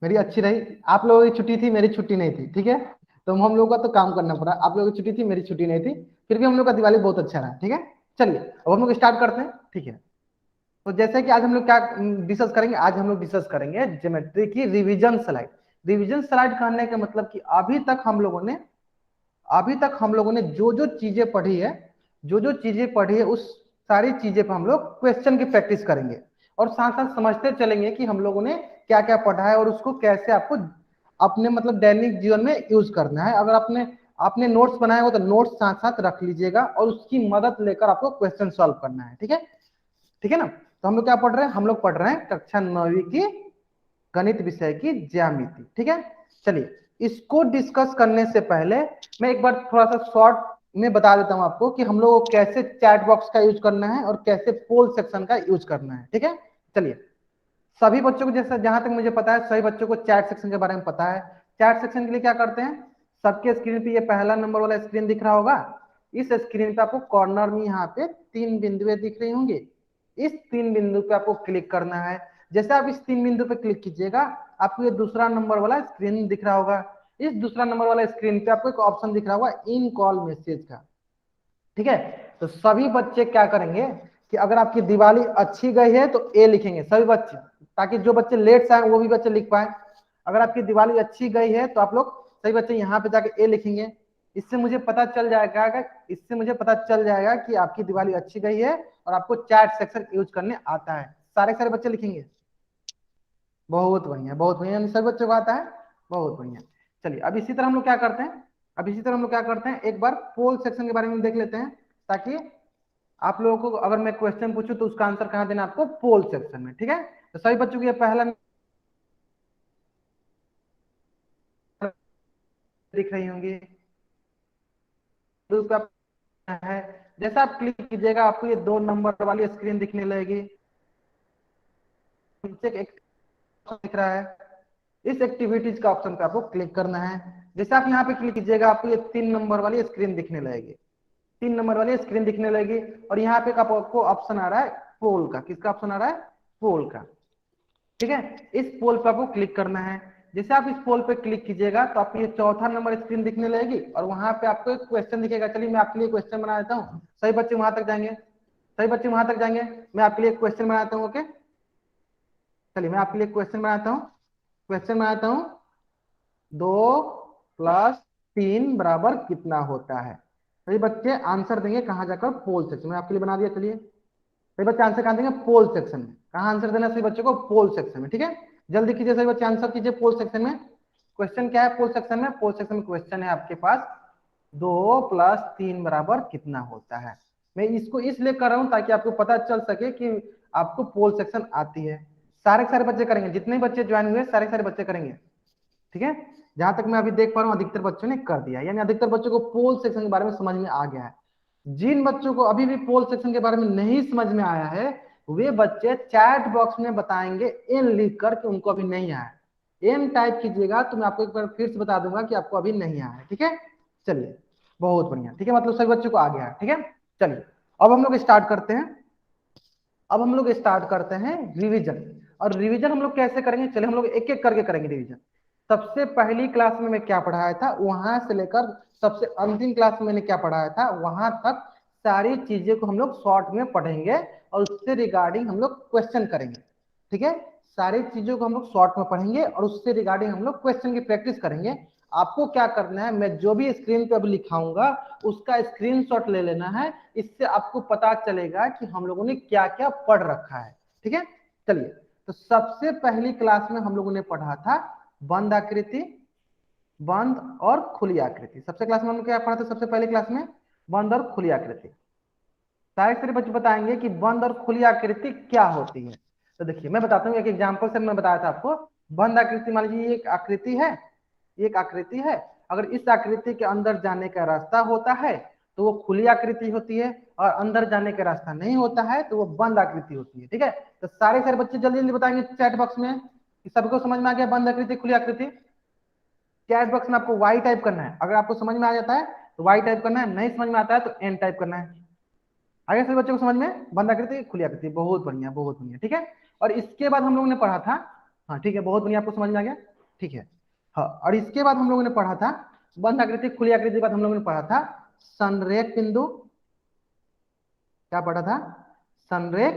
मेरी अच्छी रही। आप लोगों की छुट्टी थी, मेरी छुट्टी नहीं थी, ठीक है। तो हम लोगों का तो काम करना पड़ा। आप लोगों की छुट्टी थी, मेरी छुट्टी नहीं थी, फिर भी हम लोग का दिवाली बहुत अच्छा रहा, ठीक है। चलिए अब हम लोग स्टार्ट करते हैं, ठीक है। तो जैसे कि आज हम लोग क्या डिस्कस करेंगे, आज हम लोग डिस्कस करेंगे ज्योमेट्री की रिवीजन स्लाइड। रिवीजन स्लाइड कहने का मतलब कि अभी तक हम लोगों ने जो जो चीजें पढ़ी है, जो जो चीजें पढ़ी है, उस सारी चीजें पर हम लोग क्वेश्चन की प्रैक्टिस करेंगे। और साथ साथ समझते चलेंगे कि हम लोगों ने क्या क्या पढ़ा है और उसको कैसे आपको अपने मतलब दैनिक जीवन में यूज करना है। अगर आपने आपने नोट्स बनाए हो तो नोट्स साथ साथ रख लीजिएगा और उसकी मदद लेकर आपको क्वेश्चन सॉल्व करना है, ठीक है। ठीक है ना। तो हम लोग क्या पढ़ रहे हैं, हम लोग पढ़ रहे हैं कक्षा 9वीं की गणित विषय की ज्यामिति, ठीक है। चलिए इसको डिस्कस करने से पहले मैं एक बार थोड़ा सा शॉर्ट में बता देता हूं आपको कि हम लोग को कैसे चैट बॉक्स का यूज करना है और कैसे पोल सेक्शन का यूज करना है, ठीक है। चलिए सभी बच्चों को, जैसे जहां तक मुझे पता है सभी बच्चों को चैट सेक्शन के बारे में पता है। चैट सेक्शन के लिए क्या करते हैं, सबके स्क्रीन पे ये पहला नंबर वाला स्क्रीन दिख रहा होगा। इस स्क्रीन पे आपको कॉर्नर में यहाँ पे 3 बिंदुएं दिख रही होंगी। इस 3 बिंदु पे आपको क्लिक करना है। जैसे आप इस 3 बिंदु पे क्लिक कीजिएगा, आपको ये दूसरा नंबर वाला स्क्रीन दिख रहा होगा। इस दूसरा नंबर वाला स्क्रीन पे आपको एक ऑप्शन दिख रहा होगा इन कॉल मैसेज का, ठीक है। तो सभी बच्चे क्या करेंगे कि अगर आपकी दिवाली अच्छी गई है तो ए लिखेंगे सभी बच्चे, ताकि जो बच्चे लेट से आए वो भी बच्चे लिख पाए। अगर आपकी दिवाली अच्छी गई है तो आप लोग सभी बच्चे यहाँ पे जाके ए लिखेंगे। इससे मुझे पता चल जाएगा कि आपकी दिवाली अच्छी गई है और आपको चैट सेक्शन यूज करने आता है। सारे सारे बच्चे लिखेंगे। बहुत बढ़िया, बहुत बढ़िया, यानी सभी बच्चों को आता है। बहुत बढ़िया। चलिए अब इसी तरह हम लोग क्या करते हैं, एक बार पोल सेक्शन के बारे में देख लेते हैं, ताकि आप लोगों को अगर मैं क्वेश्चन पूछूं तो उसका आंसर कहां देना आपको, पोल सेक्शन में, ठीक है। तो सभी बच्चों को ये पहला दिख रही होंगी है। जैसा आप क्लिक कीजिएगा आपको ये 2 नंबर वाली स्क्रीन दिखने लगेगी। नीचे एक दिख रहा है, इस एक्टिविटीज का ऑप्शन पे आपको क्लिक करना है। जैसे आप यहाँ पे क्लिक कीजिएगा आपको ये 3 नंबर वाली स्क्रीन दिखने लगेगी। 3 नंबर वाली स्क्रीन दिखने लगेगी और यहाँ पे आपको ऑप्शन आ रहा है पोल का। किसका ऑप्शन आ रहा है, पोल का, ठीक है। इस पोल पे आपको क्लिक करना है। जैसे आप इस पोल पे क्लिक कीजिएगा तो आपको ये चौथा नंबर स्क्रीन दिखने लगेगी और वहां पे आपको एक क्वेश्चन दिखेगा। चलिए मैं आपके लिए क्वेश्चन बना देता हूँ, सभी बच्चे वहां तक जाएंगे, मैं आपके लिए क्वेश्चन बनाता हूँ, ओके। चलिए मैं आपके लिए क्वेश्चन बनाता हूँ 2 + 3 बराबर कितना होता है। सभी बच्चे आंसर देंगे कहाँ जाकर, पोल सेक्शन में। आपके लिए बना दिया। चलिए सभी बच्चे आंसर कहाँ देंगे, पोल सेक्शन में। कहाँ आंसर देना सभी बच्चों को, पोल सेक्शन में, ठीक है। जल्दी कीजिए सभी बच्चे, आंसर कीजिए पोल सेक्शन में। क्वेश्चन क्या है पोल सेक्शन में, क्वेश्चन है आपके पास 2 + 3 बराबर कितना होता है। मैं इसको इसलिए कर रहा हूं ताकि आपको पता चल सके कि आपको पोल सेक्शन आती है। सारे सारे बच्चे करेंगे, जितने बच्चे ज्वाइन हुए सारे सारे बच्चे करेंगे, ठीक है। जहां तक मैं अभी देख पा रहा हूँ अधिकतर बच्चों ने कर दिया, यानी अधिकतर बच्चों को पोल सेक्शन के बारे में समझ में आ गया है। जिन बच्चों को अभी भी पोल सेक्शन के बारे में नहीं समझ में आया है वे बच्चे चैट बॉक्स में बताएंगे एन लिख कर कि उनको अभी नहीं आया है। एन टाइप कीजिएगा तो मैं आपको एक बार फिर से बता दूंगा कि आपको अभी नहीं आया है, ठीक है। चलिए बहुत बढ़िया, ठीक है, मतलब सभी बच्चों को आ गया है, ठीक है। चलिए अब हम लोग स्टार्ट करते हैं। रिवीजन। और रिवीजन हम लोग कैसे करेंगे, चलिए हम लोग एक एक करके करेंगे रिवीजन। सबसे पहली क्लास में मैं क्या पढ़ाया था वहां से लेकर सबसे अंतिम क्लास में मैंने क्या पढ़ाया था वहां तक सारी चीजें को हम लोग शॉर्ट में पढ़ेंगे और उससे रिगार्डिंग हम लोग क्वेश्चन करेंगे, ठीक है। सारी चीजों को हम लोग शॉर्ट में पढ़ेंगे और उससे रिगार्डिंग हम लोग क्वेश्चन की प्रैक्टिस करेंगे। आपको क्या करना है, मैं जो भी स्क्रीन पे अभी लिखाऊंगा उसका स्क्रीनशॉट ले लेना है। इससे आपको पता चलेगा कि हम लोगों ने क्या क्या पढ़ रखा है, ठीक है। चलिए तो सबसे पहली क्लास में हम लोगों ने पढ़ा था बंद आकृति, बंद और खुली आकृति। सबसे क्लास में हम लोग क्या पढ़ा था, सबसे पहली क्लास में बंद और खुली आकृति। सारे सारे बच्चे बताएंगे कि बंद और खुली आकृति क्या होती है। तो देखिए मैं बताता हूँ एक एग्जांपल से। मैं बताया था आपको बंद आकृति, मान लीजिए एक आकृति है, एक आकृति है। अगर इस आकृति के अंदर जाने का रास्ता होता है तो वो खुली आकृति होती है और अंदर जाने का रास्ता नहीं होता है तो वो बंद आकृति होती है, ठीक है। तो सारे सारे बच्चे जल्दी जल्दी बताएंगे चैट बॉक्स में कि सबको समझ में आ गया बंद आकृति खुली आकृति। चैट बॉक्स में आपको वाई टाइप करना है, अगर आपको समझ में आ जाता है तो वाई टाइप करना है, नहीं समझ में आता है तो एन टाइप करना है। आगे सभी बच्चों को समझ में, बंद आकृति खुली आकृति, बहुत बढ़िया बहुत बढ़िया, ठीक है। और इसके बाद हम लोगों ने पढ़ा था, हाँ ठीक है, बहुत बढ़िया, आपको समझ में आ गया। ठीक है, हाँ, और इसके बाद हम लोगों ने पढ़ा था बंद आकृति खुली आकृति के बाद हम लोगों ने पढ़ा था संरेख बिंदु। क्या पढ़ा था? संरेख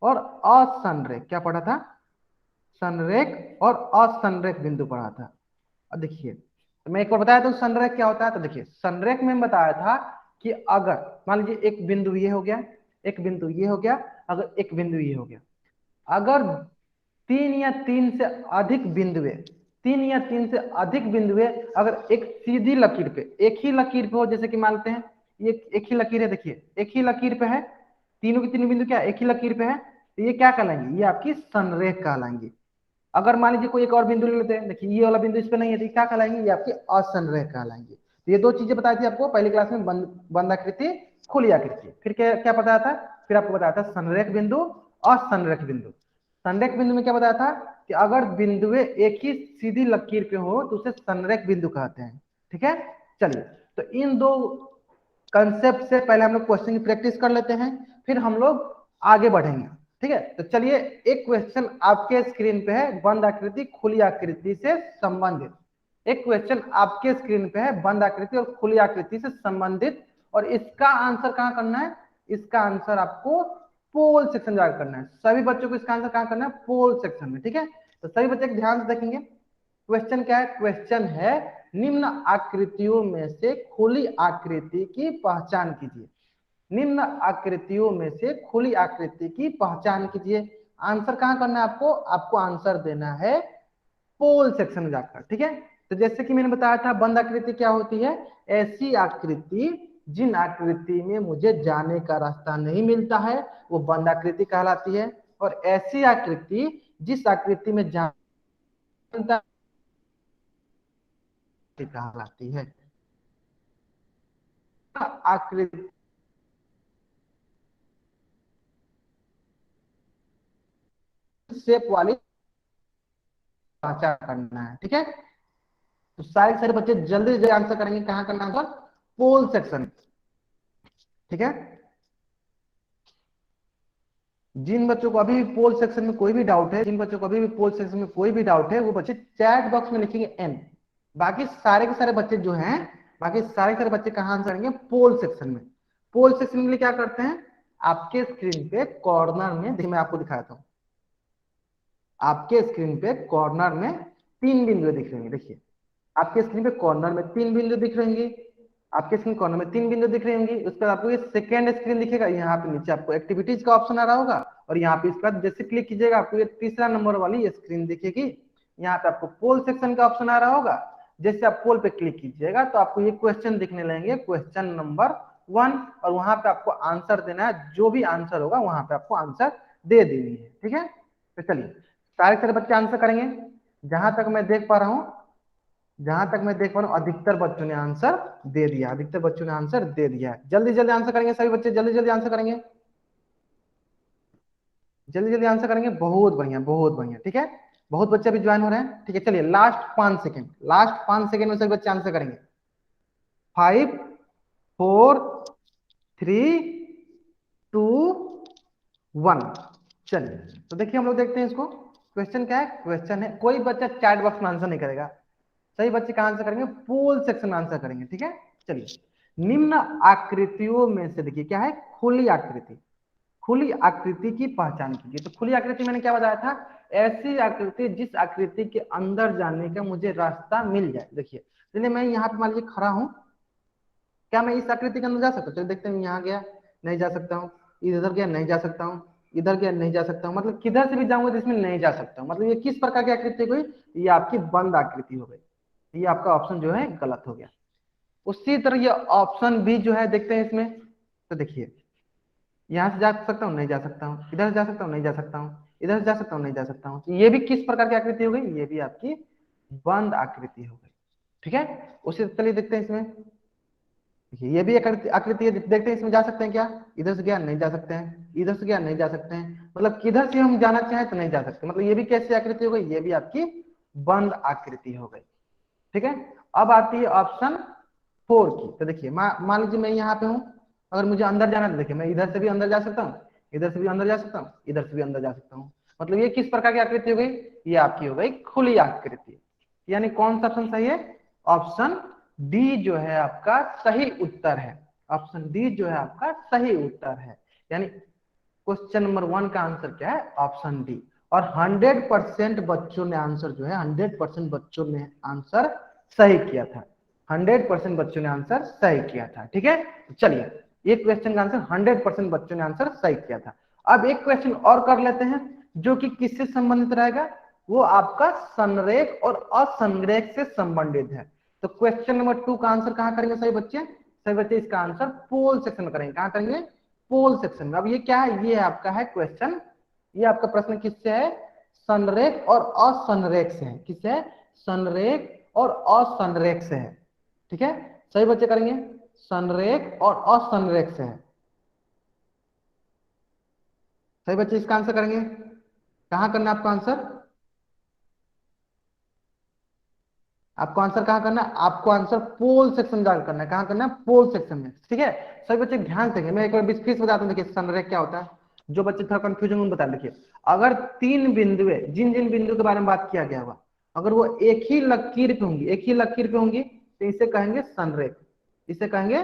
और असंरेख। क्या पढ़ा था? संरेख और असंरेख बिंदु पढ़ा था। अब देखिए, तो मैं एक बार बताया था संरेख क्या होता है। तो देखिए, संरेख में बताया था कि अगर मान लीजिए एक बिंदु ये हो गया, एक बिंदु ये हो गया, अगर एक बिंदु ये हो गया, अगर तीन या तीन से अधिक बिंदुए, तीन या तीन से अधिक बिंदुए अगर एक सीधी लकीर पे, एक ही लकीर पे हो, जैसे कि मानते हैं ये एक ही लकीर है, देखिए एक ही लकीर पे है, तीनों की तीनों बिंदु क्या एक ही लकीर पे है, तो ये क्या कहलाएंगे? ये आपकी संरेख कहलाएंगी। अगर मान लीजिए कोई एक और बिंदु ले लेते हैं, देखिए ये वाला बिंदु इस पे नहीं है, तो क्या कहलाएंगे? ये आपकी असंरेख कहलाएंगे। तो ये दो चीजें बताई थी आपको पहली क्लास में, बंद आकृति खुली आकृति। फिर क्या क्या बताया था? फिर आपको बताया था संरेख बिंदु और संरेख बिंदु। संरेख बिंदु में क्या बताया था कि अगर बिंदुए एक ही सीधी लकीर पे हो तो उसे संरेख बिंदु कहते हैं। ठीक है, चलिए, तो इन दो कंसेप्ट से पहले हम लोग क्वेश्चन की प्रैक्टिस कर लेते हैं, फिर हम लोग आगे बढ़ेंगे। ठीक है, तो चलिए, एक क्वेश्चन आपके स्क्रीन पे है बंद आकृति खुली आकृति से संबंधित। एक क्वेश्चन आपके स्क्रीन पे है बंद आकृति और खुली आकृति से संबंधित, और इसका आंसर कहाँ करना है? इसका आंसर आपको पोल सेक्शन में जाकर करना है। सभी बच्चों को इसका आंसर कहाँ करना है? पोल सेक्शन में। ठीक है, तो सभी बच्चे ध्यान से देखेंगे। क्वेश्चन क्या है? क्वेश्चन है निम्न आकृतियों में से खुली आकृति की पहचान कीजिए। निम्न आकृतियों में से खुली आकृति की पहचान कीजिए। आंसर कहाँ करना है आपको? आपको आंसर देना है पोल सेक्शन में जाकर। ठीक है, तो जैसे कि मैंने बताया था बंद आकृति क्या होती है? ऐसी आकृति जिन आकृति में मुझे जाने का रास्ता नहीं मिलता है वो बंद आकृति कहलाती है, और ऐसी आकृति जिस आकृति में जाने कहलाती है। आकृति शेप वाली पहचान करना है। ठीक है, तो सारे बच्चे जल्दी जल्दी आंसर करेंगे। कहाँ करना है आंसर? पोल सेक्शन। ठीक है, जिन बच्चों को अभी भी पोल सेक्शन में कोई भी डाउट है, जिन बच्चों को अभी भी पोल सेक्शन में कोई भी डाउट है, वो बच्चे चैट बॉक्स में लिखेंगे एन। बाकी सारे के सारे बच्चे जो हैं, बाकी सारे के सारे बच्चे कहाँ आंसर करेंगे? पोल सेक्शन में। पोल सेक्शन के लिए क्या करते हैं? आपके स्क्रीन पे कॉर्नर में, देखिए मैं आपको दिखाता हूँ, आपके स्क्रीन पे कॉर्नर में तीन बिंदु दिख रहे हैं। देखिए आपके स्क्रीन पे कॉर्नर में तीन बिंदु दिख रहे होंगे, आपके स्क्रीन कॉर्नर में तीन बिंदु दिख रहे होंगे। उसके बाद आपको ये सेकेंड स्क्रीन दिखेगा, यहाँ पे नीचे आपको एक्टिविटीज का ऑप्शन आ रहा होगा, और यहाँ पे इसका जैसे क्लिक कीजिएगा आपको ये तीसरा नंबर वाली ये स्क्रीन दिखेगी। यहाँ पे आपको पोल सेक्शन का ऑप्शन आ रहा होगा, जैसे आप पोल पे क्लिक कीजिएगा तो आपको ये क्वेश्चन दिखने लगेंगे, क्वेश्चन नंबर 1, और वहां पे आपको आंसर देना है। जो भी आंसर होगा वहां पे आपको आंसर दे देनी है। ठीक है, तो चलिए सारे सारे बच्चे आंसर करेंगे। जहां तक मैं देख पा रहा हूँ, जहां तक मैं देख पा रहा हूँ अधिकतर बच्चों ने आंसर दे दिया, अधिकतर बच्चों ने आंसर दे दिया। जल्दी जल्दी आंसर करेंगे सभी बच्चे, जल्दी जल्दी आंसर करेंगे, जल्दी जल्दी आंसर करेंगे। बहुत बढ़िया, बहुत बढ़िया। ठीक है, बहुत बच्चे अभी ज्वाइन हो रहे हैं। ठीक है, चलिए लास्ट 5 सेकेंड, लास्ट 5 सेकेंड में सभी बच्चे आंसर करेंगे। 5 4 3 2 1। चलिए, तो देखिए हम लोग देखते हैं इसको। क्वेश्चन क्या है? क्वेश्चन है, कोई बच्चा चैट बॉक्स में आंसर नहीं करेगा, सही बच्चे कहां आंसर करेंगे? पोल सेक्शन में आंसर करेंगे। ठीक है, चलिए, निम्न आकृतियों में से देखिए क्या है? खुली आकृति। खुली आकृति की पहचान कीजिए। तो खुली आकृति मैंने क्या बताया था? ऐसी आकृति जिस आकृति के अंदर जाने का मुझे रास्ता मिल जाए। देखिए चलिए मैं यहाँ पे मान लीजिए खड़ा हूँ, क्या मैं इस आकृति के अंदर जा सकता हूँ? चलिए देखते हैं, यहाँ गया नहीं जा सकता हूँ, इधर गया नहीं जा सकता हूँ, इधर गया नहीं जा सकता हूँ, मतलब किधर से भी जाऊंगा तो इसमें नहीं जा सकता हूँ। मतलब ये किस प्रकार की आकृति हो गई? ये आपकी बंद आकृति हो गई। ये आपका ऑप्शन जो है गलत हो गया। उसी तरह ये ऑप्शन भी जो है देखते हैं इसमें, तो देखिए यहाँ से जा सकता हूँ नहीं जा सकता हूँ, इधर से जा सकता हूँ नहीं जा सकता हूँ, इधर से जा सकता हूँ नहीं जा सकता हूँ। ये भी किस प्रकार की आकृति हो गई? ये भी आपकी बंद आकृति हो गई। ठीक है, उसी चलिए देखते हैं इसमें, देखिए ये भी एक आकृति है, देखते हैं इसमें जा सकते हैं क्या? इधर से गया नहीं जा सकते हैं, इधर से गया नहीं जा सकते हैं, मतलब किधर से हम जाना चाहें तो नहीं जा सकते। मतलब ये भी कैसी आकृति हो गई? ये भी आपकी बंद आकृति हो गई। ठीक है, अब आती है ऑप्शन 4 की। तो देखिए मान लीजिए मैं यहाँ पे हूँ, अगर मुझे अंदर जाना है तो देखिए मैं इधर से भी अंदर जा सकता हूँ, इधर से भी अंदर जा सकता हूँ, इधर से भी अंदर जा सकता हूँ। मतलब ये किस प्रकार की आकृति हो गई, ये आपकी हो गई खुली आकृति। यानी कौन सा ऑप्शन सही है, ऑप्शन डी जो है आपका सही उत्तर है। ऑप्शन डी जो है आपका सही उत्तर है। यानी क्वेश्चन नंबर 1 का आंसर क्या है, ऑप्शन डी। और 100% बच्चों ने आंसर जो है 100% बच्चों ने आंसर सही किया था। 100% बच्चों ने आंसर सही किया था। ठीक है, चलिए ये क्वेश्चन का आंसर 100% बच्चों ने आंसर सही किया था। अब एक क्वेश्चन और कर लेते हैं जो कि किससे संबंधित रहेगा, वो आपका संरेख और असंरेख से संबंधित है। तो क्वेश्चन नंबर 2 का आंसर कहां करेंगे सही बच्चे, सही बच्चे इसका आंसर पोल सेक्शन में करेंगे। कहां करेंगे, पोल सेक्शन में। अब ये क्या है, ये आपका है क्वेश्चन, ये आपका प्रश्न किससे है, संरेख और असंरेख से है। किससे है, संरेख और असंरेख से है। ठीक है, सही बच्चे करेंगे, संरेख और असंरेख से है। सही बच्चे इसका आंसर करेंगे, कहां करना है आपका आंसर, आपको आंसर कहां करना है, आपको आंसर पोल सेक्शन जाकर करना है। कहां करना है, पोल सेक्शन में। ठीक है, सभी बच्चे ध्यान देंगे, मैं एक बार फिर बताता हूँ। देखिए संरेख क्या होता है, जो बच्चे थोड़ा कंफ्यूजन उन बता। देखिए अगर 3 बिंदु, जिन जिन बिंदु के बारे में बात किया गया होगा, अगर वो एक ही लकीर पे होंगी, एक ही लकीर पे होंगी, तो इसे कहेंगे संरेख, इसे कहेंगे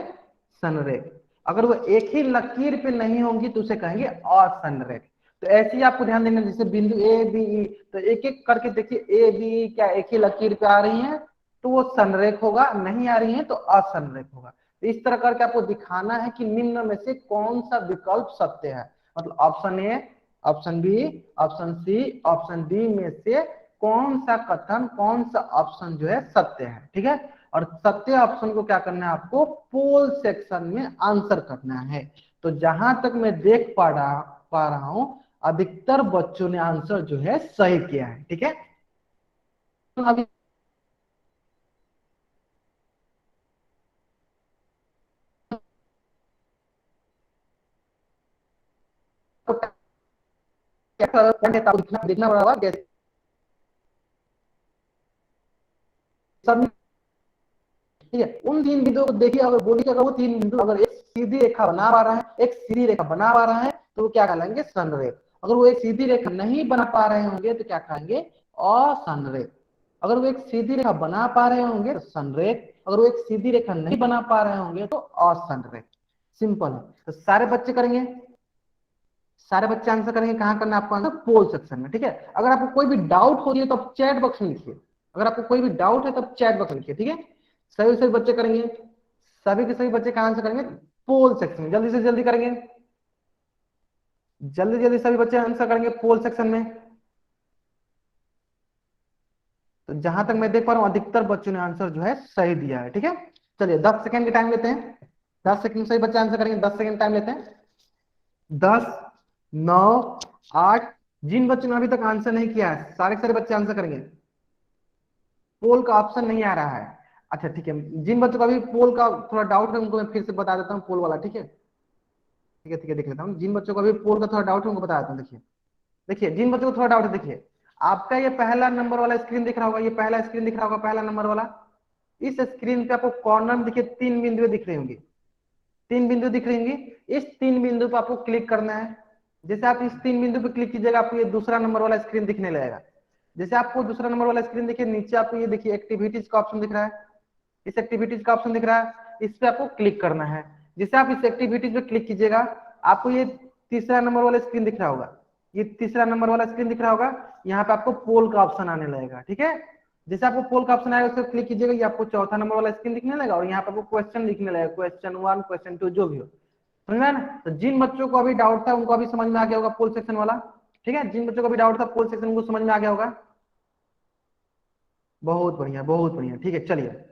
संरेख। अगर वो एक ही लकीर पे नहीं होंगी तो उसे कहेंगे असंरेख। तो ऐसे ही आपको ध्यान देना, जैसे बिंदु ए बी ई, तो एक एक करके देखिए ए बी क्या एक ही लकीर पे आ रही है तो वो संरेख होगा, नहीं आ रही है तो असंरेख होगा। तो इस तरह करके आपको दिखाना है कि निम्न में से कौन सा विकल्प सत्य है। मतलब option A, option B, option C, option D में से कौन सा कथन, कौन सा ऑप्शन जो है सत्य है। ठीक है, और सत्य ऑप्शन को क्या करना है, आपको पोल सेक्शन में आंसर करना है। तो जहां तक मैं देख पा रहा हूं, अधिकतर बच्चों ने आंसर जो है सही किया है। ठीक है, तो अभी देखना पड़ा कैसे सब। ठीक है, उन 3 बिंदुओं को देखिए, अगर बोलिए अगर वो 3 बिंदु अगर एक सीधी रेखा बना पा रहा है, एक सीधी रेखा बना पा रहा है, तो वो क्या कहलाएंगे, संरेख। अगर वो एक सीधी रेखा नहीं बना पा रहे होंगे तो क्या कहेंगे, असंरेख। अगर वो एक सीधी रेखा बना पा रहे होंगे तो संरेख, अगर वो एक सीधी रेखा नहीं बना पा रहे होंगे तो असंरेख। सिंपल है। तो सारे बच्चे करेंगे, सारे बच्चे आंसर करेंगे। कहां करना है आपको आंसर, पोल सेक्शन में। ठीक है, अगर आपको कोई भी डाउट हो रही है तो आप चैट बॉक्स में लिखिए। अगर आपको कोई भी डाउट है तो आप चैट बॉक्स में लिखिए। ठीक है, सभी सभी बच्चे करेंगे, सभी के सभी बच्चे का आंसर करेंगे पोल सेक्शन में। जल्दी से जल्दी करेंगे, जल्दी जल्दी सभी बच्चे आंसर करेंगे पोल सेक्शन में। तो जहां तक मैं देख पा रहा हूं, अधिकतर बच्चों ने आंसर जो है सही दिया है। ठीक है, चलिए 10 सेकंड का टाइम लेते हैं। 10 सेकंड सही बच्चे आंसर करेंगे, 10 सेकंड टाइम लेते हैं। 10, 9, 8। जिन बच्चों ने अभी तक आंसर नहीं किया है सारे के सारे बच्चे आंसर करेंगे। पोल का ऑप्शन नहीं आ रहा है। अच्छा ठीक है, जिन बच्चों को अभी पोल का थोड़ा डाउट है उनको मैं फिर से बता देता हूँ पोल वाला। ठीक है, ठीक है, ठीक है, देख लेता हूँ। जिन बच्चों को अभी पोल का थोड़ा डाउट है उनको बता देता हूँ। देखिए देखिए, जिन बच्चों को थोड़ा डाउट है, देखिए आपका ये पहला नंबर वाला स्क्रीन दिख रहा होगा, ये पहला स्क्रीन दिख रहा होगा, पहला नंबर वाला। इस स्क्रीन पे आपको कॉर्नर में देखिए 3 बिंदु दिख रही होंगी, 3 बिंदु दिख रही होंगी। इस 3 बिंदु पर आपको क्लिक करना है। जैसे आप इस 3 बिंदु पर क्लिक कीजिएगा, आपको ये दूसरा नंबर वाला स्क्रीन दिखने लगेगा। जैसे आपको दूसरा नंबर वाला स्क्रीन देखिए, नीचे आपको ये देखिए एक्टिविटीज का ऑप्शन दिख रहा है, इस एक्टिविटीज का ऑप्शन दिख रहा है, इस पे आपको क्लिक करना है। जैसे आप इस एक्टिविटीज पे क्लिक कीजिएगा, आपको ये तीसरा नंबर वाला स्क्रीन दिख रहा होगा, ये तीसरा नंबर वाला स्क्रीन दिख रहा होगा। यहाँ पे आपको पोल का ऑप्शन आने लगेगा। ठीक है, जैसे आपको पोल का ऑप्शन आएगा उस पर क्लिक कीजिएगा, ये आपको चौथा नंबर वाला स्क्रीन दिखने लगेगा और यहाँ पे आपको क्वेश्चन दिखने लगेगा, क्वेश्चन 1, क्वेश्चन 2 जो भी हो। समझ ना। तो जिन बच्चों को अभी डाउट था उनको अभी समझ में आ गया होगा पोल सेक्शन वाला। ठीक है, जिन बच्चों को अभी डाउट था पोल सेक्शन को समझ में आ गया होगा। बहुत बढ़िया, बहुत बढ़िया। ठीक है, चलिए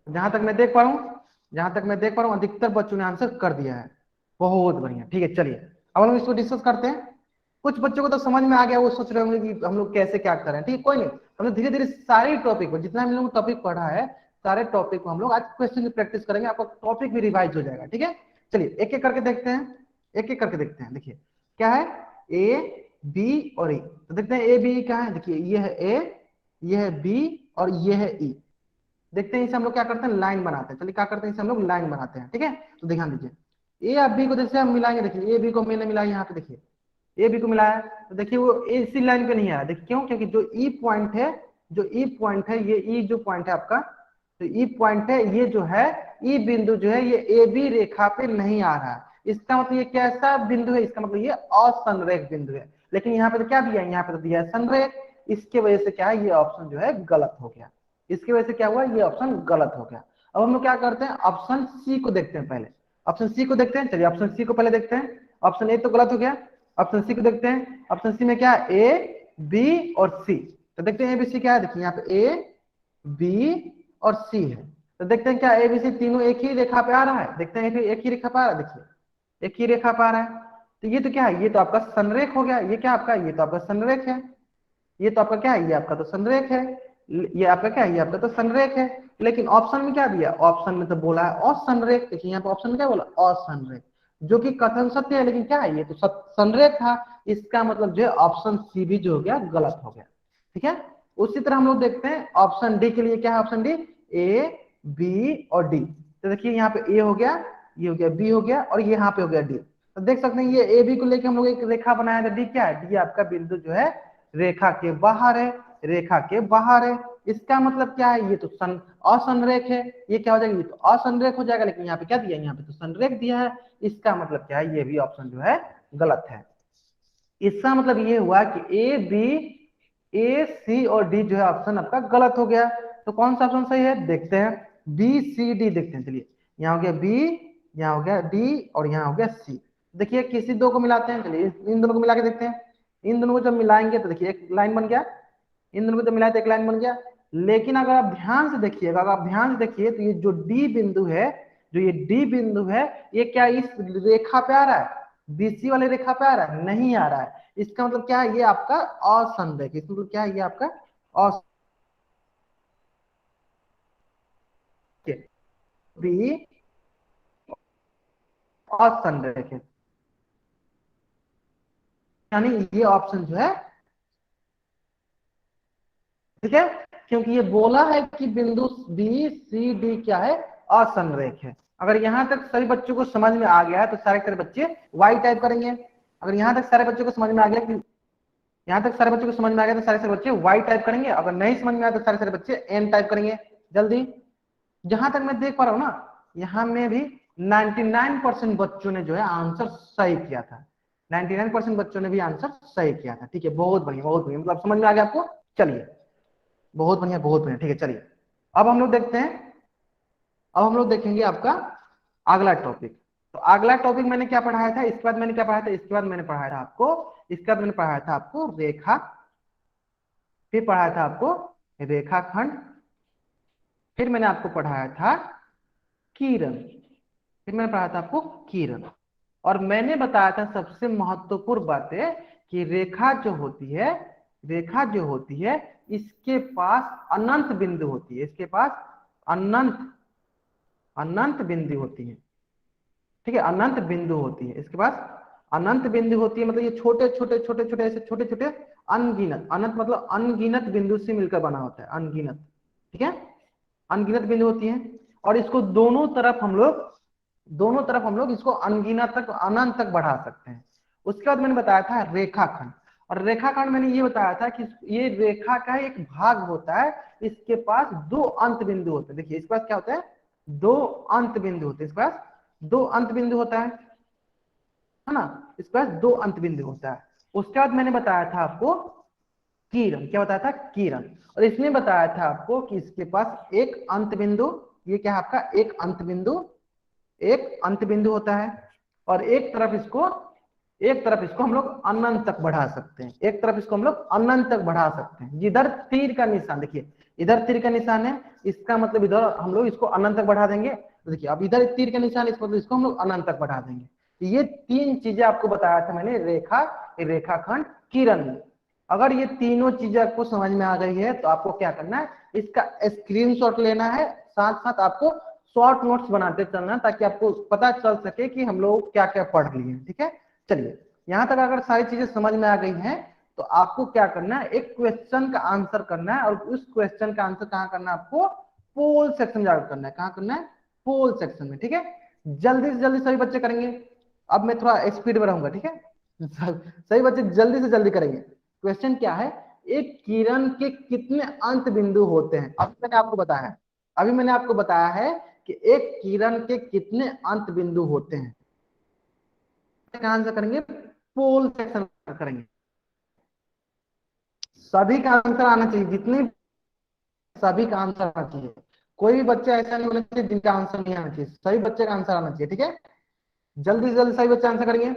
जहां तक मैं देख पा रहा हूँ, जहां तक मैं देख पा रहा हूँ अधिकतर बच्चों ने आंसर कर दिया है। बहुत बढ़िया। ठीक है, चलिए अब हम इसको डिस्कस करते हैं। कुछ बच्चों को तो समझ में आ गया, वो सोच रहे होंगे कि हम लोग कैसे क्या करें। ठीक है, कोई नहीं, हम लोग धीरे धीरे सारे टॉपिक को, जितना हम लोग टॉपिक पढ़ा है सारे टॉपिक को हम लोग आज क्वेश्चन की प्रैक्टिस करेंगे, आपका टॉपिक भी रिवाइज हो जाएगा। ठीक है, चलिए एक एक करके देखते हैं, एक एक करके देखते हैं। देखिए क्या है, ए बी और ई। तो देखते हैं ए बी क्या है। देखिए ये है ए, ये है बी और ये है ई। देखते हैं इसे हम लोग क्या करते हैं, लाइन बनाते हैं। चलिए क्या करते हैं, इसे हम लोग लाइन बनाते हैं। ठीक है, तो ध्यान दीजिए, ए और बी को जैसे हम मिलाएंगे, देखिए ए बी को मैंने मिलाया यहाँ पे, देखिए ए बी को मिलाया, तो देखिए वो इसी लाइन पे नहीं आ रहा। देखिए क्यों? क्योंकि जो ई पॉइंट है, जो ई पॉइंट है, ये ई जो पॉइंट है आपका, तो ई पॉइंट है, ये जो है ई बिंदु जो है ये ए बी रेखा पे नहीं आ रहा है। इसका मतलब ये कैसा बिंदु है? इसका मतलब ये असंरेख बिंदु है। लेकिन यहाँ पे तो क्या दिया है? यहाँ पे तो दिया है संरेख। इसके वजह से क्या है, ये ऑप्शन जो है गलत हो गया। इसकी वजह से क्या हुआ? ये ऑप्शन गलत हो गया। अब हम लोग क्या करते हैं, ऑप्शन सी को देखते हैं पहले। ऑप्शन सी को देखते हैं, चलिए ऑप्शन सी को पहले देखते हैं। ऑप्शन ए तो गलत हो गया, ऑप्शन सी को देखते हैं। ऑप्शन सी में क्या है? ए बी और सी। तो देखते हैं एबीसी क्या है। देखिए यहाँ पे ए बी और सी है, तो देखते हैं क्या एबीसी तीनों एक ही रेखा पे आ रहा है। देखते हैं एक ही रेखा पे आ रहा है। देखिए एक ही रेखा पे आ रहा है, तो ये तो क्या है? ये तो आपका संरेख हो गया। ये क्या आपका? ये तो आपका संरेख है। ये तो आपका क्या है? ये आपका तो संरेख है। ये आपका क्या है? ये आपका तो संरेख है। लेकिन ऑप्शन में क्या दिया? ऑप्शन में तो बोला है असंरेख। देखिए यहाँ पे ऑप्शन में क्या बोला? असंरेख, जो कि कथन सत्य है, लेकिन क्या है? ये तो संरेख था। इसका मतलब जो है ऑप्शन सी भी जो हो गया गलत हो गया। ठीक है। उसी तरह हम लोग देखते हैं ऑप्शन डी के लिए। क्या है ऑप्शन डी? ए बी और डी। तो देखिए यहाँ पे ए हो गया, ये हो गया, बी हो गया, और ये यहाँ पे हो गया डी। तो देख सकते हैं ये ए बी को लेकर हम लोग एक रेखा बनाया था। डी क्या है? डी आपका बिंदु जो है रेखा के बाहर है, रेखा के बाहर है। इसका मतलब क्या है? ये तो असंरेख है। ये क्या हो जाएगा? ये तो असंरेख हो जाएगा। लेकिन यहाँ पे क्या दिया? यहाँ पे तो संरेख दिया है। इसका मतलब क्या है? ये भी ऑप्शन जो है गलत है। इसका मतलब ये हुआ कि ए बी, ए सी और डी जो है ऑप्शन आपका गलत हो गया। तो कौन सा ऑप्शन सही है देखते हैं। बी सी डी देखते हैं। चलिए यहाँ हो गया बी, यहाँ हो गया डी, और यहाँ हो गया सी। देखिए किसी दो को मिलाते हैं। चलिए इन दोनों को मिला के देखते हैं। इन दोनों को जब मिलाएंगे तो देखिए एक लाइन बन गया। इन दोनों को जब मिलाए तो एक लाइन बन गया। लेकिन अगर आप ध्यान से देखिएगा, अगर आप ध्यान से देखिए, तो ये जो डी बिंदु है, जो ये डी बिंदु है, ये क्या इस रेखा पे आ रहा है? बीसी वाले रेखा पे आ रहा है? नहीं आ रहा है। इसका मतलब क्या है? ये आपका असंरेख। इसका मतलब क्या है? ये आपका भी असंरेख है। यानी ये ऑप्शन जो है, ठीक है, क्योंकि ये बोला है कि बिंदु बी सी डी क्या है? असंरेख है। अगर यहां तक सभी बच्चों को समझ में आ गया है तो सारे सारे बच्चे वाई टाइप करेंगे। अगर यहां तक सारे बच्चों को समझ में आ गया कि यहाँ तक सारे बच्चों को समझ में आ गया तो सारे सारे बच्चे वाई टाइप करेंगे। अगर नहीं समझ में आया तो सारे सारे बच्चे एन टाइप करेंगे जल्दी। जहां तक मैं देख पा रहा हूँ ना, यहाँ में भी 99% बच्चों ने जो है आंसर सही किया था। 99% बच्चों ने भी आंसर सही किया था। ठीक है, बहुत बढ़िया, बहुत बढ़िया। मतलब समझ में आ गया आपको? चलिए बहुत बढ़िया, बहुत बढ़िया। ठीक है, चलिए अब हम लोग देखते हैं। अब हम लोग देखेंगे आपका अगला टॉपिक। तो अगला टॉपिक मैंने क्या पढ़ाया था? इसके बाद मैंने क्या पढ़ाया था? इसके बाद मैंने पढ़ाया था आपको, इसके बाद मैंने पढ़ाया था आपको रेखा, फिर पढ़ाया था आपको रेखाखंड, फिर मैंने आपको पढ़ाया था किरण, फिर मैंने पढ़ा था आपको किरण। और मैंने बताया था सबसे महत्वपूर्ण बात है कि रेखा जो होती है, रेखा जो होती है, इसके पास अनंत बिंदु होती है। इसके पास अनंत अनंत बिंदु होती है। ठीक है, अनंत बिंदु होती है इसके पास। अनंत बिंदु होती है मतलब ये छोटे छोटे छोटे छोटे ऐसे छोटे छोटे अनगिनत, अनंत मतलब अनगिनत बिंदु से मिलकर बना होता है, अनगिनत। ठीक है, अनगिनत बिंदु होती है। और इसको दोनों तरफ हम लोग इसको अनगिनत तक, अनंत तक बढ़ा सकते हैं। उसके बाद मैंने बताया था रेखाखंड। और रेखाखंड मैंने ये बताया था कि ये रेखा का एक भाग होता है। इसके पास दो अंत बिंदु होते हैं। देखिए इसके पास क्या होता है? दो अंत बिंदु होते हैं। इसके पास दो अंत बिंदु होता है ना? इसके पास दो अंत बिंदु होता है। उसके बाद मैंने बताया था आपको किरण। क्या बताया था? किरण। और इसमें बताया था आपको कि इसके पास एक अंत बिंदु, ये क्या है आपका? एक अंत बिंदु, एक अंत बिंदु होता है। और एक तरफ इसको हम लोग अनंत तक बढ़ा सकते हैं। एक तरफ इसको हम लोग अनंत तक बढ़ा सकते हैं। जिधर तीर का निशान, देखिए इधर तीर का निशान है, इसका मतलब इधर हम लोग इसको अनंत तक बढ़ा देंगे। तो देखिए अब इधर तीर का निशान, इसको मतलब इसको हम लोग अनंत तक बढ़ा देंगे। तो ये तीन चीजें आपको बताया था मैंने, रेखा, रेखाखंड, किरण। अगर ये तीनों चीजें आपको समझ में आ गई है तो आपको क्या करना है? इसका स्क्रीनशॉट लेना है, साथ साथ आपको शॉर्ट नोट्स बनाते चलना, ताकि आपको पता चल सके कि हम लोग क्या क्या पढ़ लिए। ठीक है, चलिए यहां तक अगर सारी चीजें समझ में आ गई हैं तो आपको क्या करना है? एक क्वेश्चन का आंसर करना है। और उस क्वेश्चन का आंसर कहाँ करना है? आपको पोल सेक्शन में जाकर करना है। कहाँ करना है? पोल सेक्शन में। ठीक है, जल्दी से जल्दी सभी बच्चे करेंगे। अब मैं थोड़ा स्पीड में रहूंगा। ठीक है, सही बच्चे जल्दी से जल्दी करेंगे। क्वेश्चन क्या है, एक किरण के कितने अंत बिंदु होते हैं? अभी मैंने आपको बताया है कि एक किरण के कितने अंत बिंदु होते हैं। क्या आंसर करेंगे? पोल सेक्शन करेंगे। सभी का आंसर आना चाहिए, जितने सभी का आंसर आना चाहिए। कोई भी बच्चा ऐसा नहीं होना चाहिए जिनका आंसर नहीं आना चाहिए, सभी बच्चे का आंसर आना चाहिए। ठीक है, जल्दी से जल्दी सही बच्चे आंसर करेंगे,